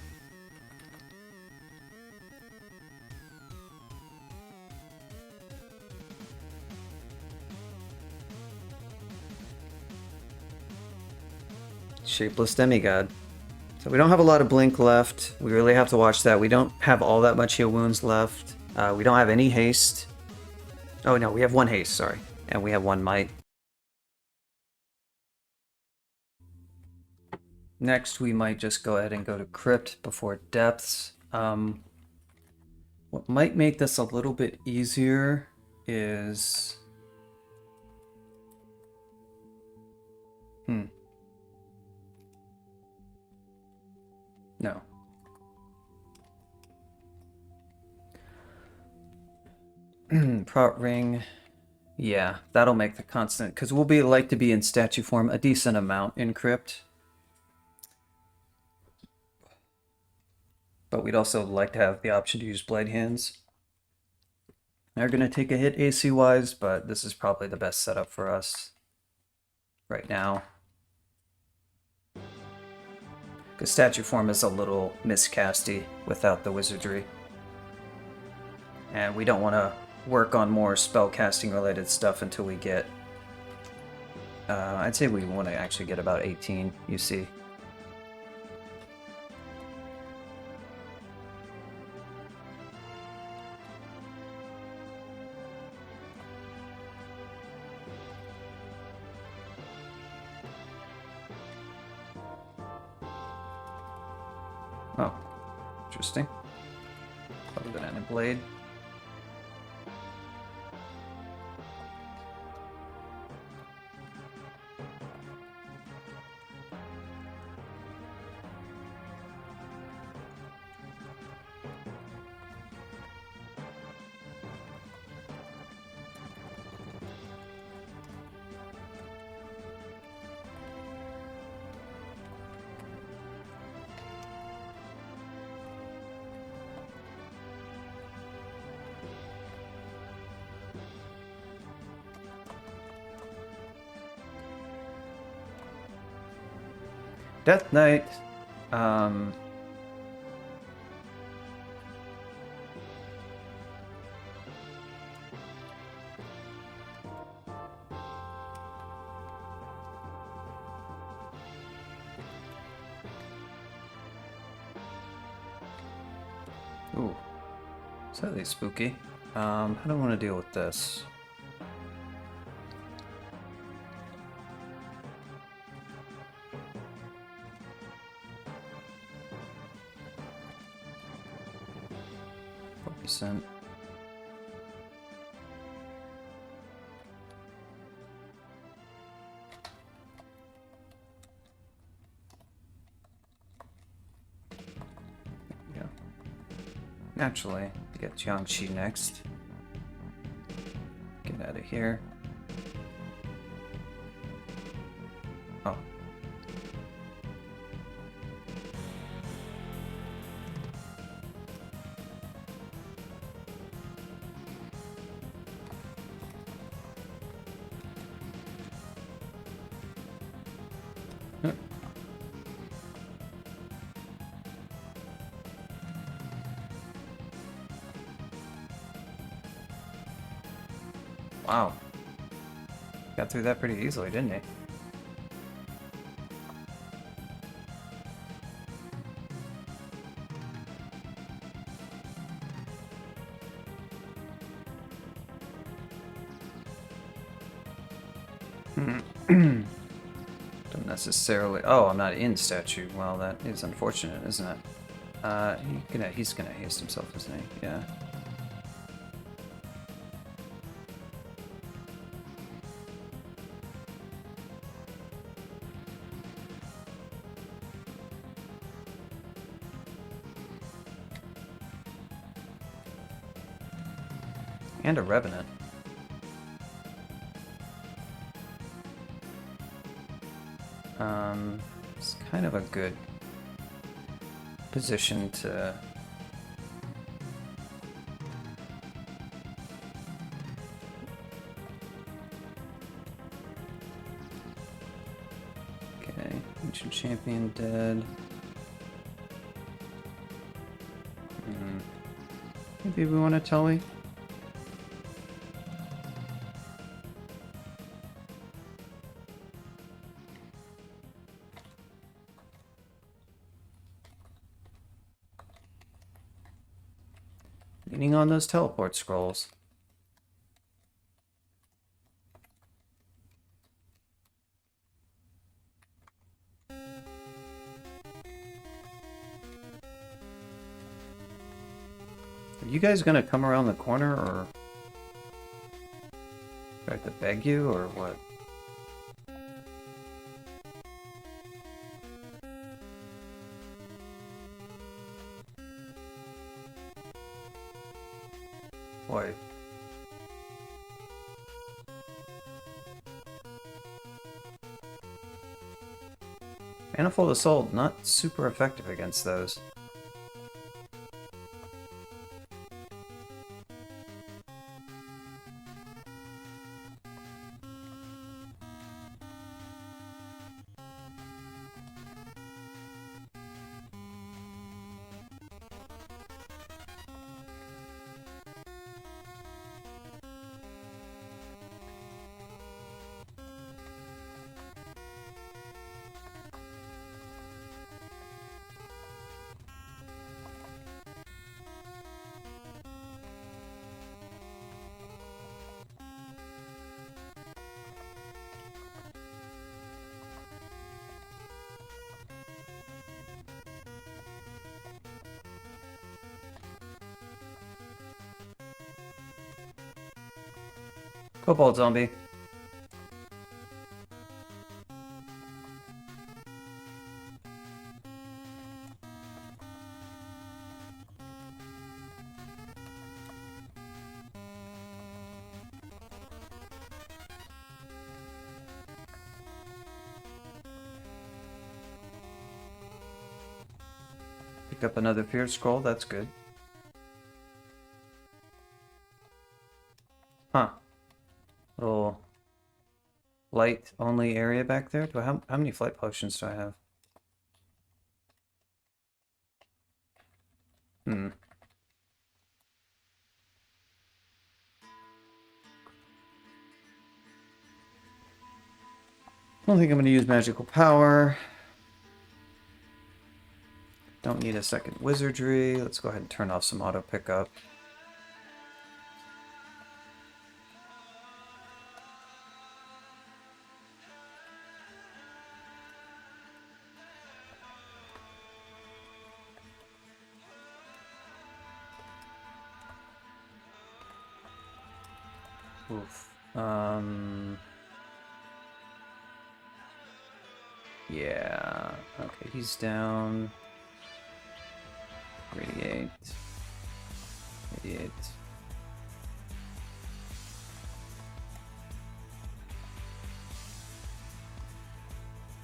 A: Shapeless Demigod. So we don't have a lot of blink left. We really have to watch that. We don't have all that much heal wounds left. We don't have any haste. Oh no, we have one haste, sorry. And we have one might. Next, we might just go ahead and go to Crypt before Depths. What might make this a little bit easier is... No. Prot ring. Yeah, that'll make the constant, because we'll be like to be in statue form a decent amount in Crypt. But we'd also like to have the option to use blade hands. They're going to take a hit AC-wise, but this is probably the best setup for us right now. Because statue form is a little miscasty without the wizardry. And we don't want to work on more spellcasting related stuff until we get... I'd say we want to actually get about 18 UC. Oh, interesting. Probably banana blade. Death Knight. Um, Ooh, slightly spooky. How do I want to deal with this? %. Yeah. Naturally, get Jiangxi next. Get out of here. Oh. Wow. Got through that pretty easily, didn't he? Don't necessarily... Oh, I'm not in statue. Well, that is unfortunate, isn't it? He's gonna haste himself, isn't he? Yeah. And a Revenant. It's kind of a good position to... Okay, Ancient Champion dead. Maybe we want to Tully? Leaning on those teleport scrolls. Are you guys gonna come around the corner, or do I have to beg you, or what? Boy. Manifold Assault, not super effective against those. Cobalt zombie. Pick up another fear scroll, that's good. Huh. Little light only area back there. How many flight potions do I have? I don't think I'm going to use magical power. Don't need a second wizardry. Let's go ahead and turn off some auto pickup. Oof. Yeah. Okay, he's down. Radiate. Radiate.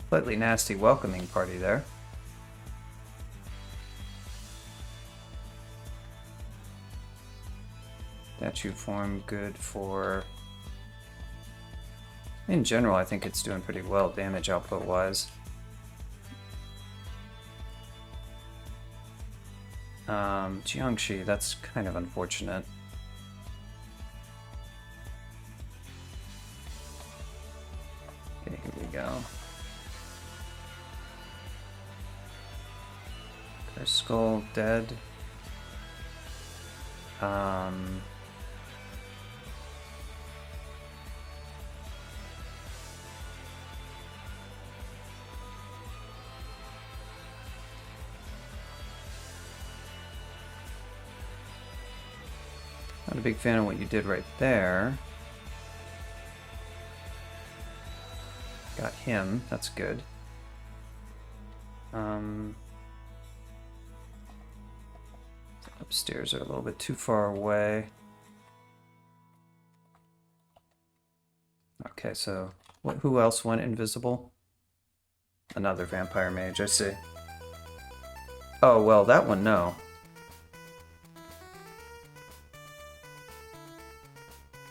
A: Slightly nasty welcoming party there. Statue form good for... In general, I think it's doing pretty well damage output wise. Jiangxi, that's kind of unfortunate. Okay, here we go. Curse Skull dead. Not a big fan of what you did right there. Got him, that's good. Upstairs are a little bit too far away. Okay, so who else went invisible? Another vampire mage, I see. Oh, well, that one, no.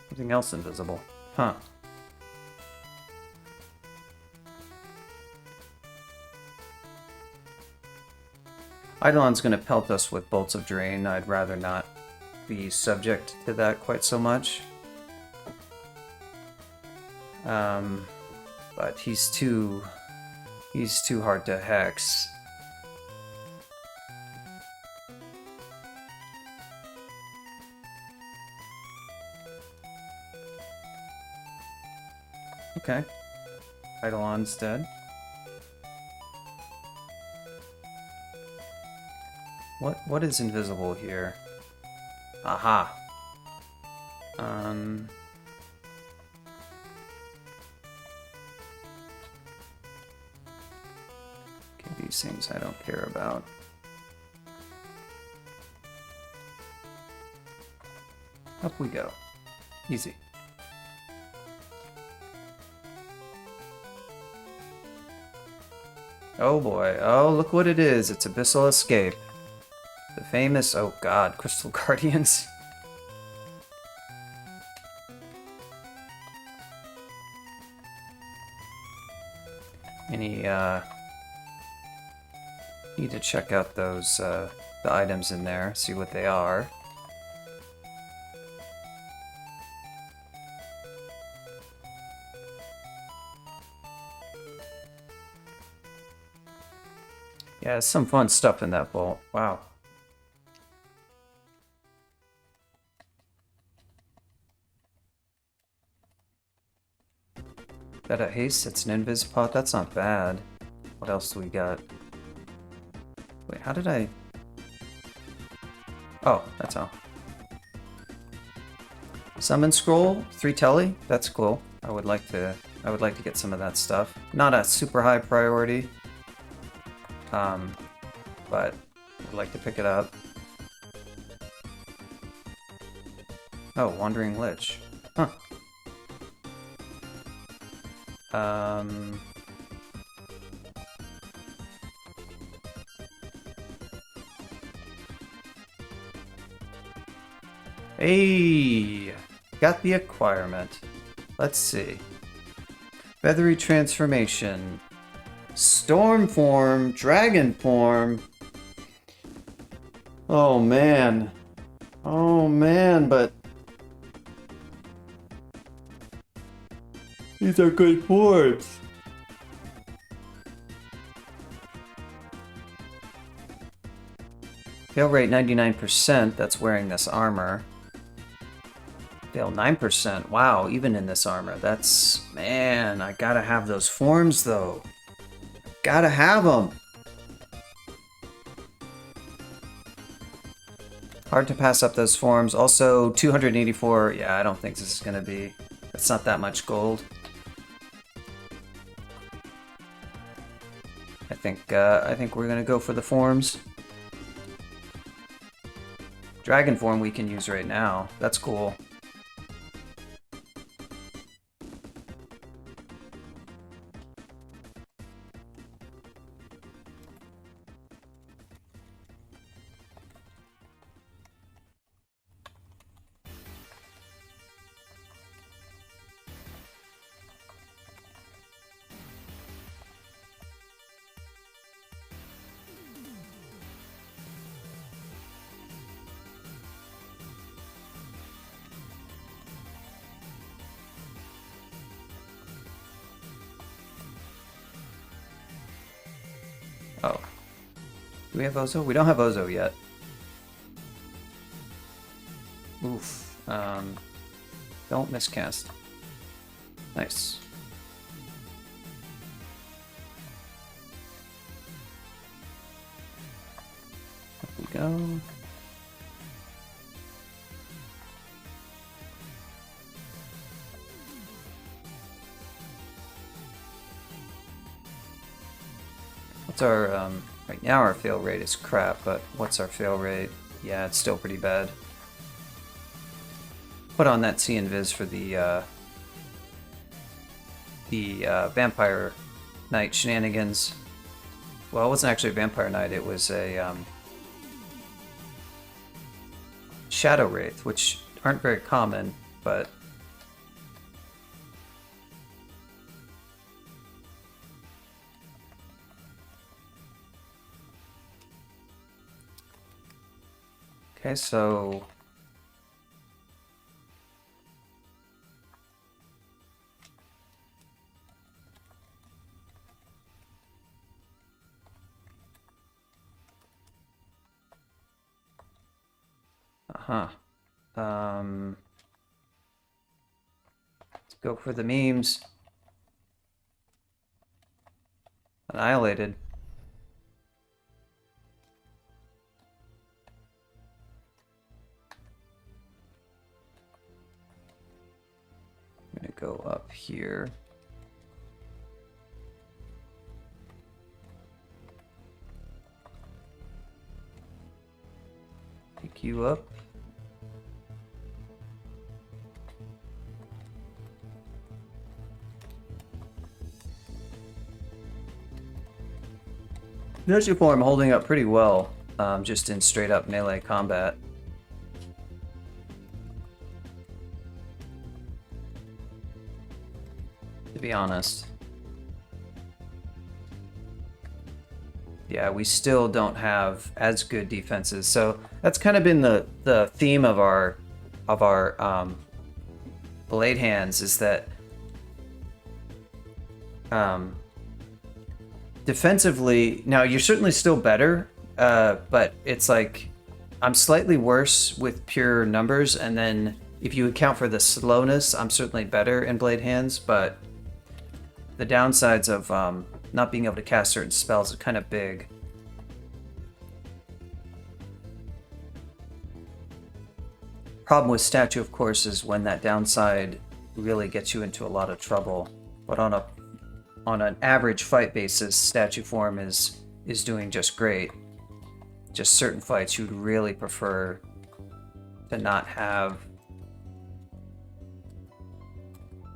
A: Something else invisible. Huh. Eidolon's going to pelt us with bolts of drain. I'd rather not be subject to that quite so much. But he's too hard to hex. Okay. Eidolon's dead. What is invisible here? Aha. Okay, these things I don't care about. Up we go. Easy. Oh boy. Oh, look what it is. It's Abyssal Escape. The famous, oh god, Crystal Guardians. Any, need to check out those, the items in there, see what they are. Yeah, there's some fun stuff in that vault. Wow. Is that a haste? It's an invis pot? That's not bad. What else do we got? Wait, how did I... Oh, that's all. Summon scroll, 3 telly. That's cool. I would like to get some of that stuff. Not a super high priority, but I'd like to pick it up. Oh, Wandering Lich. Huh. Hey! Got the acquirement. Let's see. Feathery Transformation. Storm Form. Dragon Form. Oh man. Oh man, but... these are good forms. Fail rate 99%, that's wearing this armor. Fail 9%, wow, even in this armor. That's... man, I gotta have those forms though. Gotta have them. Hard to pass up those forms. Also, 284, yeah, I don't think this is gonna be... it's not that much gold. I think we're gonna go for the forms. Dragon form we can use right now. That's cool. Oh. Do we have Ozo? We don't have Ozo yet. Oof. Don't miscast. Nice. Up we go. What's our, right now our fail rate is crap, but what's our fail rate? Yeah, it's still pretty bad. Put on that C Invis for the Vampire Knight shenanigans. Well, it wasn't actually a Vampire Knight, it was a Shadow Wraith, which aren't very common, but okay, so let's go for the memes. Annihilated. I'm gonna go up here. Pick you up. Ninja form holding up pretty well, just in straight up melee combat. To be honest. Yeah, we still don't have as good defenses, so that's kind of been the theme of our blade hands, is that defensively, now you're certainly still better, but it's like I'm slightly worse with pure numbers, and then if you account for the slowness, I'm certainly better in blade hands, but the downsides of not being able to cast certain spells are kind of big. Problem with statue, of course, is when that downside really gets you into a lot of trouble. But on an average fight basis, statue form is doing just great. Just certain fights you'd really prefer to not have.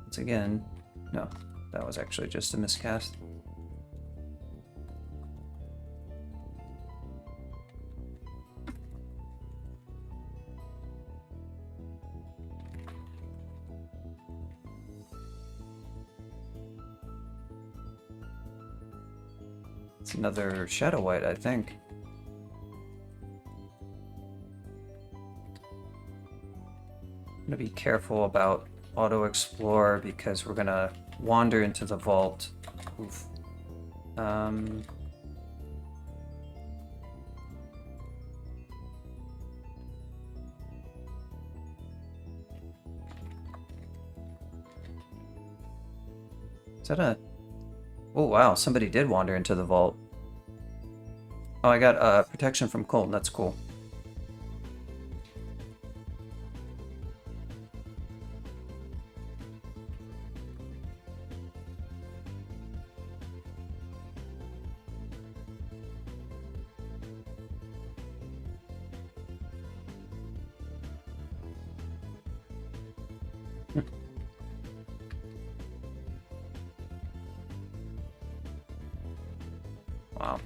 A: Once again, no, that was actually just a miscast. It's another Shadow White, I think. I'm gonna be careful about auto explore because we're gonna wander into the vault. Oof. Is that a... Oh wow, somebody did wander into the vault. Oh, I got protection from cold, that's cool. Wow.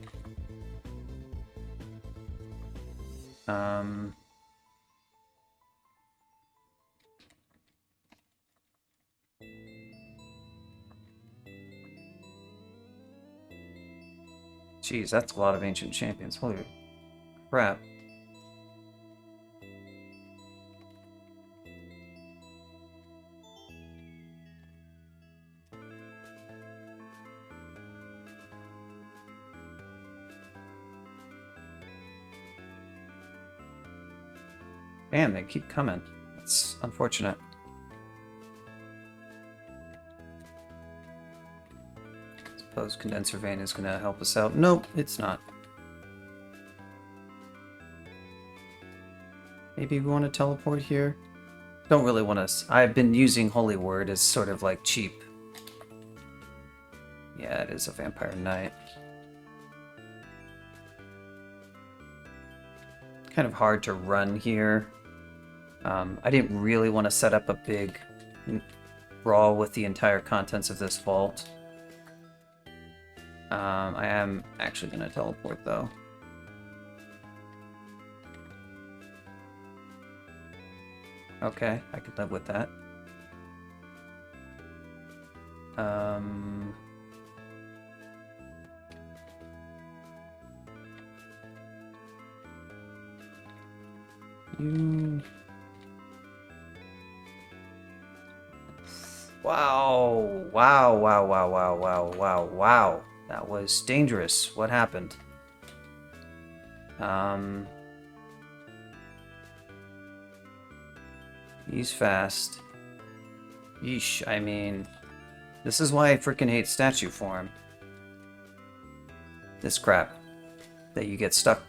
A: Jeez, that's a lot of ancient champions. Holy crap. Damn, they keep coming. It's unfortunate. Suppose Condenser Vein is going to help us out. Nope, it's not. Maybe we want to teleport here? Don't really want to... I've been using Holy Word as sort of like cheap. Yeah, it is a Vampire Knight. Kind of hard to run here. I didn't really want to set up a big brawl with the entire contents of this vault. I am actually going to teleport, though. Okay, I can live with that. Wow. Wow, wow, wow, wow, wow, wow, wow. That was dangerous. What happened? He's fast. Yeesh, I mean... This is why I freaking hate statue form. This crap. That you get stuck.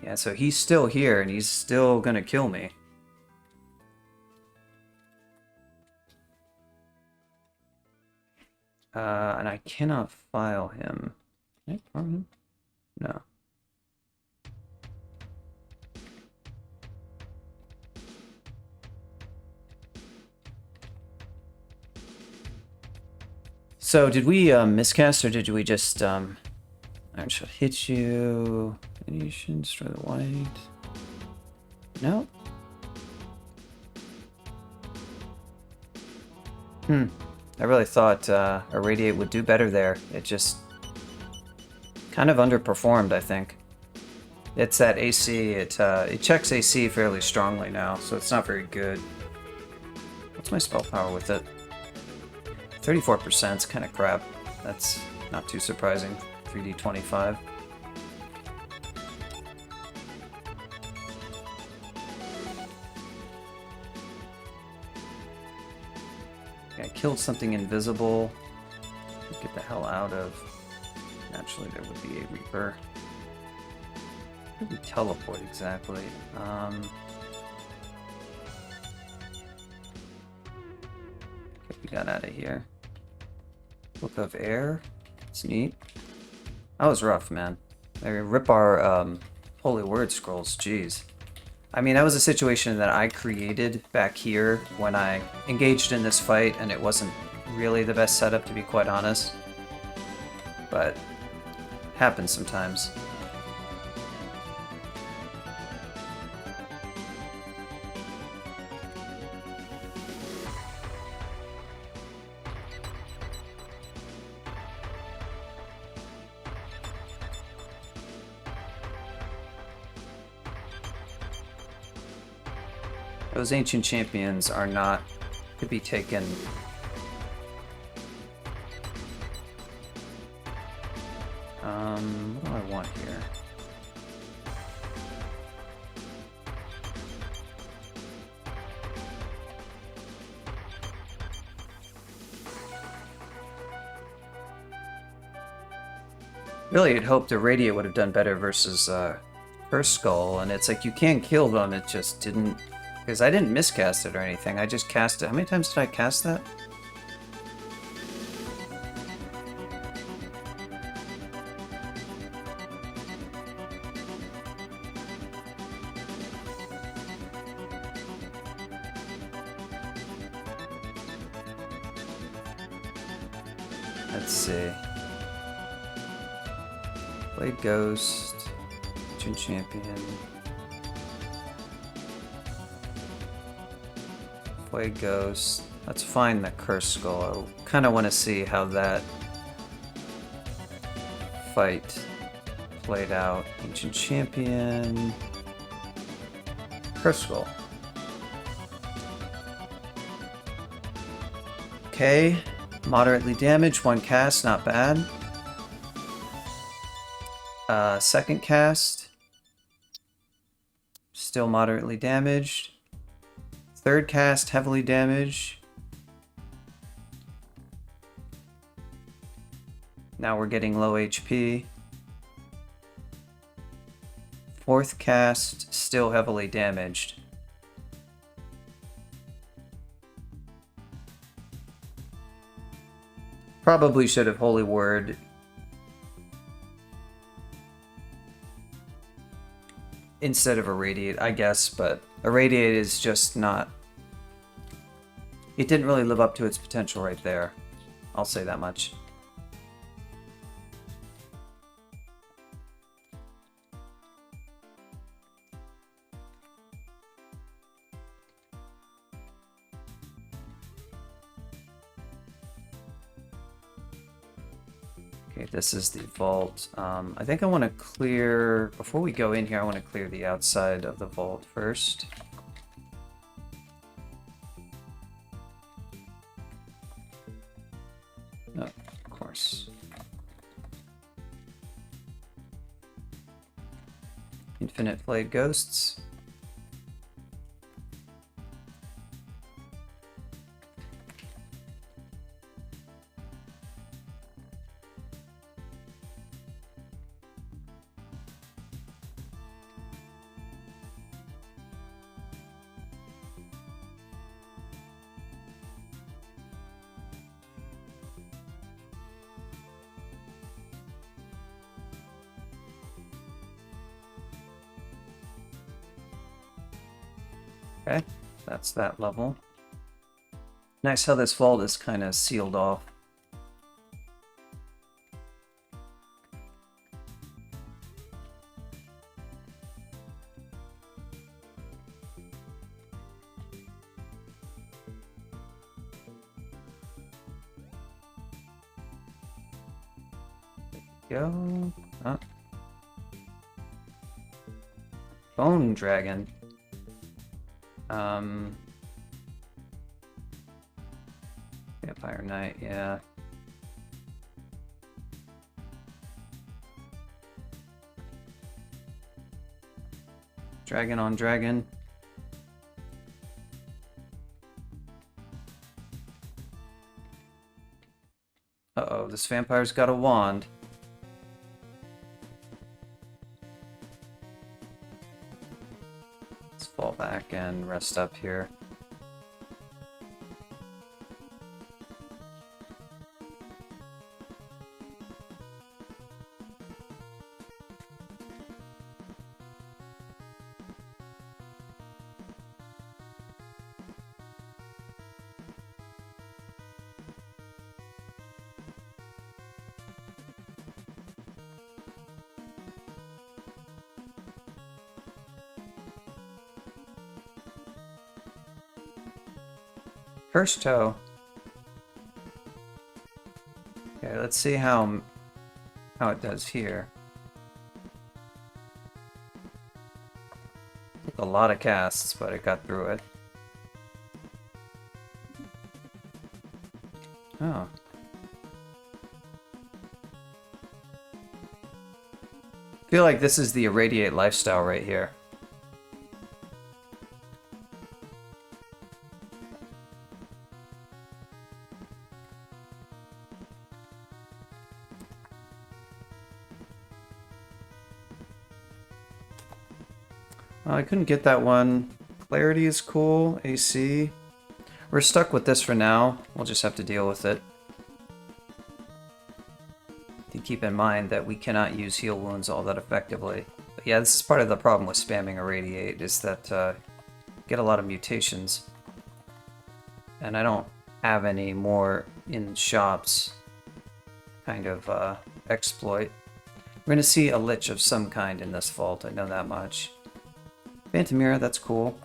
A: Yeah, so he's still here, and he's still gonna kill me. And I cannot file him. Can I farm him? No. So, did we miscast, or did we just... I shall hit you. Nation, destroy the white. No. I really thought Irradiate would do better there. It just kind of underperformed, I think. It's that AC. It checks AC fairly strongly now, so it's not very good. What's my spell power with it? 34% is kind of crap. That's not too surprising. 3d25. I killed something invisible. get the hell out of. Naturally, there would be a Reaper. Where do we teleport exactly? Get we got out of here. Book of Air. It's neat. That was rough, man. They rip our Holy Word scrolls. Jeez. I mean, that was a situation that I created back here when I engaged in this fight, and it wasn't really the best setup, to be quite honest. But happens sometimes. Those ancient champions are not to be taken. What do I want here? Really, I'd hoped Irradiate would have done better versus Curse Skull, and it's like you can kill them, it just didn't. Because I didn't miscast it or anything, I just cast it. How many times did I cast that? Let's see. Blade Ghost, Ancient Champion. Blade Ghost. Let's find the Curse Skull. I kind of want to see how that fight played out. Ancient Champion. Curse Skull. Okay. Moderately damaged. One cast. Not bad. Second cast. Still moderately damaged. Third cast, heavily damaged. Now we're getting low HP. Fourth cast, still heavily damaged. Probably should have Holy Word. Instead of Irradiate, I guess, but Irradiate is just not... It didn't really live up to its potential right there. I'll say that much. Okay, this is the vault. I think I want to clear... Before we go in here, I want to clear the outside of the vault first. Oh, of course. Infinite Blade Ghosts. Okay, that's that level. Nice how this vault is kind of sealed off. There we go. Oh. Bone Dragon. Vampire Knight, yeah. Dragon on dragon. Uh-oh, this vampire's got a wand. Let's fall back and rest up here. Cursed toe. Okay, let's see how it does here. Took a lot of casts, but it got through it. Oh. I feel like this is the irradiate lifestyle right here. Well, I couldn't get that one. Clarity is cool. AC. We're stuck with this for now. We'll just have to deal with it. To keep in mind that we cannot use heal wounds all that effectively. But yeah, this is part of the problem with spamming Irradiate, is that get a lot of mutations. And I don't have any more in shops kind of exploit. We're going to see a Lich of some kind in this vault, I know that much. Phantom Mirror, that's cool.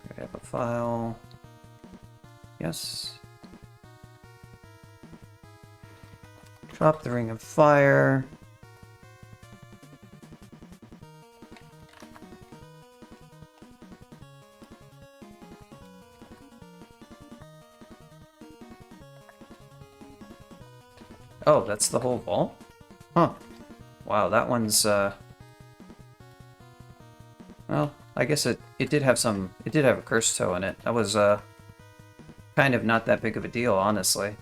A: I have a file. Yes. Drop the Ring of Fire. Oh, that's the whole vault? Huh. Wow, that one's, well, I guess it did have some... It did have a cursed toe in it. That was, kind of not that big of a deal, honestly.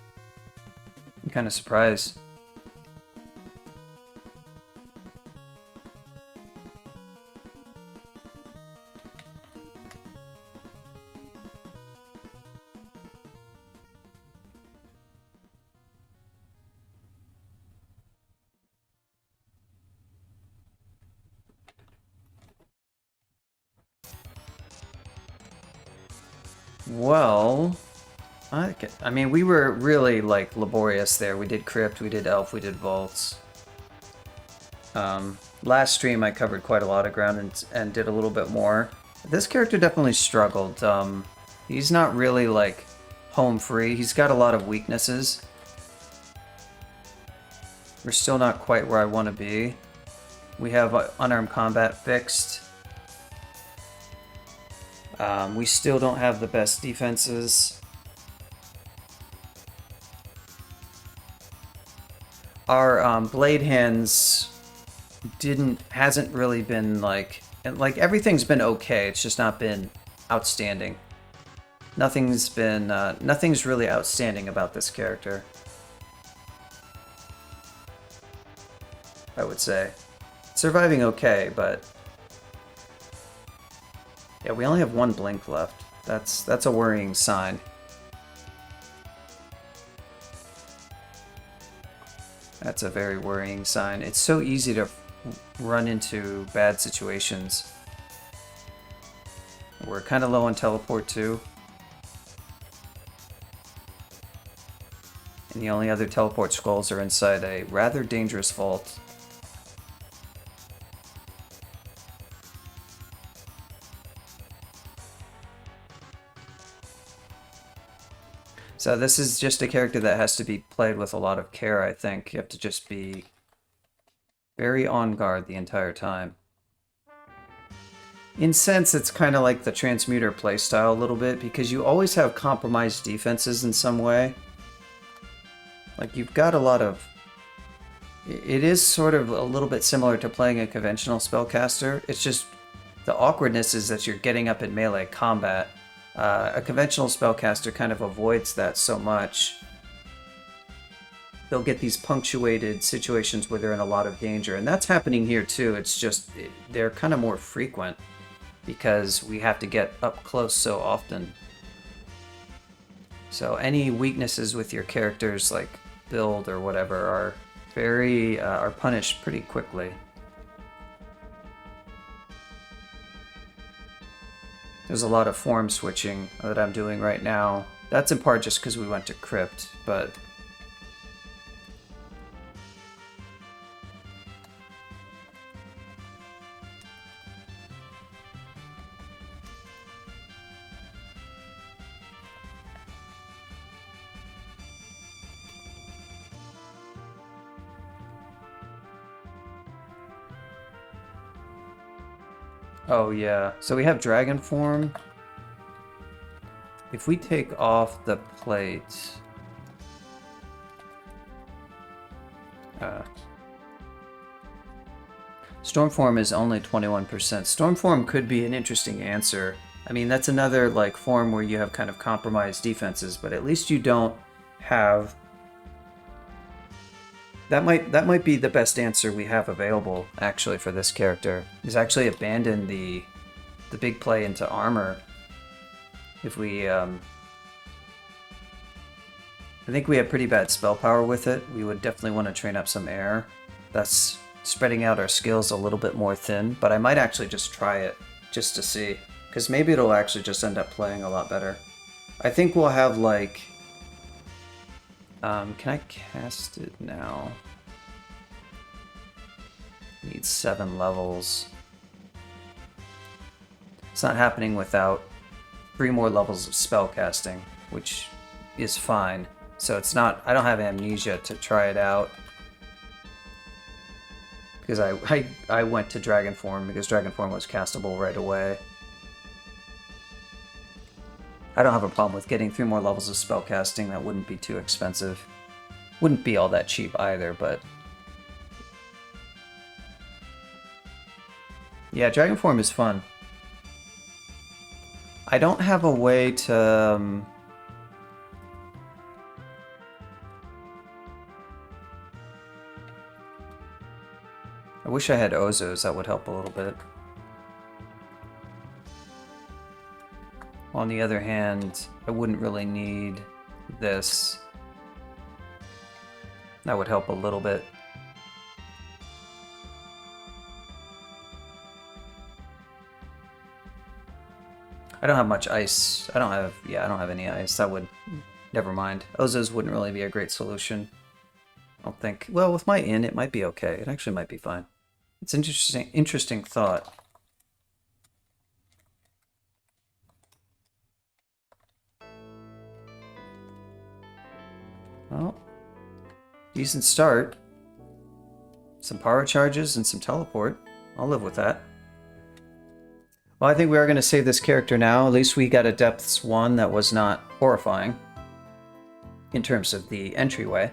A: I'm kind of surprised. Well, I mean, we were really, like, laborious there. We did Crypt, we did Elf, we did Vaults. Last stream I covered quite a lot of ground and did a little bit more. This character definitely struggled. He's not really, like, home free. He's got a lot of weaknesses. We're still not quite where I want to be. We have unarmed combat fixed. We still don't have the best defenses. Our blade hands hasn't really been like everything's been okay. It's just not been outstanding. Nothing's really outstanding about this character, I would say. Surviving okay, but yeah, we only have one blink left. That's a worrying sign. That's a very worrying sign. It's so easy to run into bad situations. We're kind of low on teleport too. And the only other teleport skulls are inside a rather dangerous vault. So this is just a character that has to be played with a lot of care, I think. You have to just be very on guard the entire time. In sense, it's kind of like the Transmuter playstyle a little bit, because you always have compromised defenses in some way. Like, you've got a lot of It is sort of a little bit similar to playing a conventional spellcaster. It's just the awkwardness is that you're getting up in melee combat. A conventional spellcaster kind of avoids that so much. They'll get these punctuated situations where they're in a lot of danger, and that's happening here too. It's just they're kind of more frequent because we have to get up close so often. So any weaknesses with your character's like build or whatever are are punished pretty quickly. There's a lot of form switching that I'm doing right now. That's in part just because we went to Crypt, but oh yeah, so we have dragon form. If we take off the plate, Stormform is only 21%. Stormform could be an interesting answer. I mean, that's another like form where you have kind of compromised defenses, but at least you don't have. That might be the best answer we have available actually for this character. Is actually abandon the big play into armor. If we I think we have pretty bad spell power with it. We would definitely want to train up some air. That's spreading out our skills a little bit more thin, but I might actually just try it just to see, because maybe it'll actually just end up playing a lot better. I think we'll have like can I cast it now? Need 7 levels. It's not happening without 3 more levels of spell casting, which is fine. So it's not, I don't have amnesia to try it out. Because I went to Dragon Form because Dragon Form was castable right away. I don't have a problem with getting 3 more levels of spell casting. That wouldn't be too expensive. Wouldn't be all that cheap either, but yeah, Dragon Form is fun. I don't have a way to I wish I had Ozos, that would help a little bit. On the other hand, I wouldn't really need this. That would help a little bit. I don't have much ice. I don't have any ice. That would, never mind. Ozos wouldn't really be a great solution. I don't think. Well, with my in, it might be okay. It actually might be fine. It's an interesting thought. Well, decent start. Some power charges and some teleport. I'll live with that. Well, I think we are going to save this character now. At least we got a Depths 1 that was not horrifying in terms of the entryway.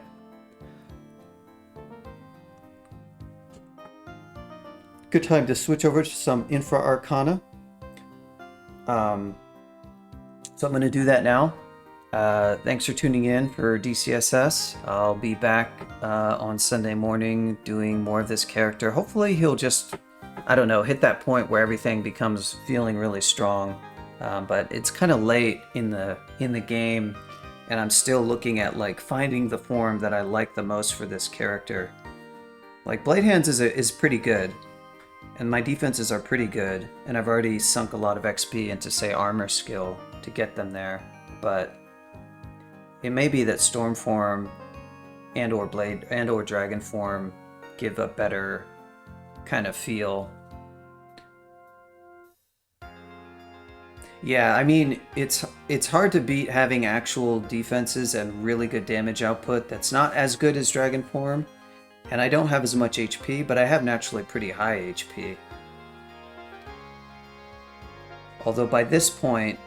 A: Good time to switch over to some Infra Arcana. So I'm going to do that now. Thanks for tuning in for DCSS. I'll be back on Sunday morning doing more of this character. Hopefully he'll just, I don't know, hit that point where everything becomes feeling really strong. But it's kind of late in the game, and I'm still looking at like finding the form that I like the most for this character. Like Blade Hands is pretty good, and my defenses are pretty good, and I've already sunk a lot of XP into, say, armor skill to get them there. But it may be that Storm Form and or Blade and or Dragon Form give a better kind of feel. Yeah, I mean, it's hard to beat having actual defenses and really good damage output that's not as good as Dragon Form. And I don't have as much HP, but I have naturally pretty high HP. Although by this point,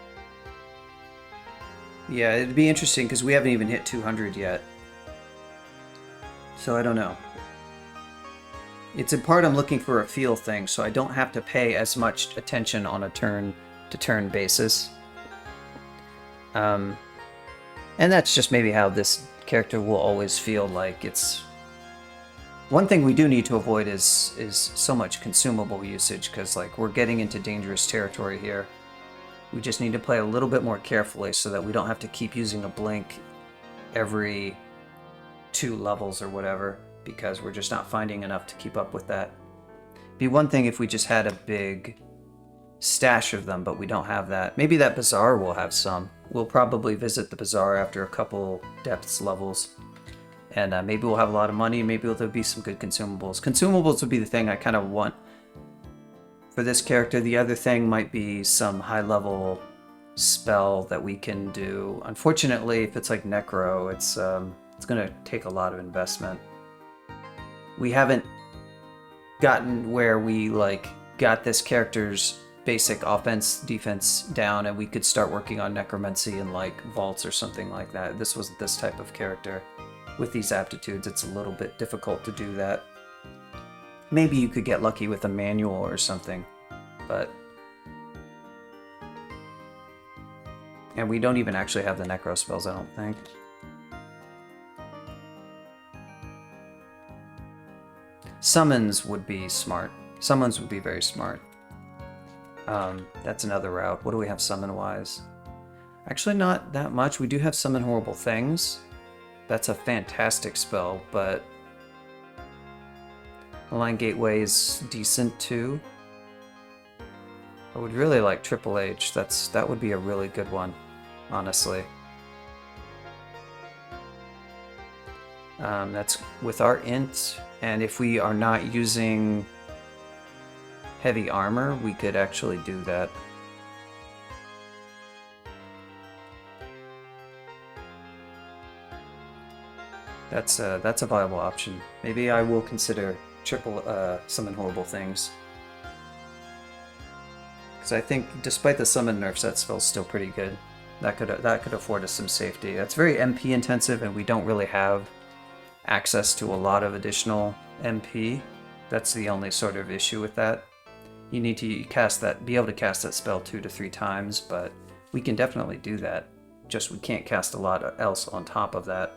A: yeah, it'd be interesting because we haven't even hit 200 yet. So I don't know. It's in part I'm looking for a feel thing, so I don't have to pay as much attention on a turn-to-turn basis. And that's just maybe how this character will always feel like it's... One thing we do need to avoid is so much consumable usage, because like we're getting into dangerous territory here. We just need to play a little bit more carefully so that we don't have to keep using a blink every 2 levels or whatever, because we're just not finding enough to keep up with that. Be one thing if we just had a big stash of them, but we don't have that. Maybe that bazaar will have some. We'll probably visit the bazaar after a couple depths levels. And maybe we'll have a lot of money, maybe there'll be some good consumables. Consumables would be the thing I kind of want for this character. The other thing might be some high-level spell that we can do. Unfortunately, if it's like Necro, it's going to take a lot of investment. We haven't gotten where we like got this character's basic offense defense down and we could start working on necromancy and like vaults or something like that. This wasn't this type of character. With these aptitudes, it's a little bit difficult to do that. Maybe you could get lucky with a manual or something, but... And we don't even actually have the necro spells, I don't think. Summons would be smart. Summons would be very smart. That's another route. What do we have summon-wise? Actually, not that much. We do have Summon Horrible Things. That's a fantastic spell, but... Malign Gateway is decent, too. I would really like Triple H. That would be a really good one, honestly. That's with our int, and if we are not using heavy armor, we could actually do that. That's a viable option. Maybe I will consider triple Summon Horrible Things. Because I think, despite the summon nerfs, that spell's still pretty good. That could afford us some safety. That's very MP intensive, and we don't really have access to a lot of additional MP. That's the only sort of issue with that. You need to be able to cast that spell 2 to 3 times, but we can definitely do that. Just we can't cast a lot else on top of that.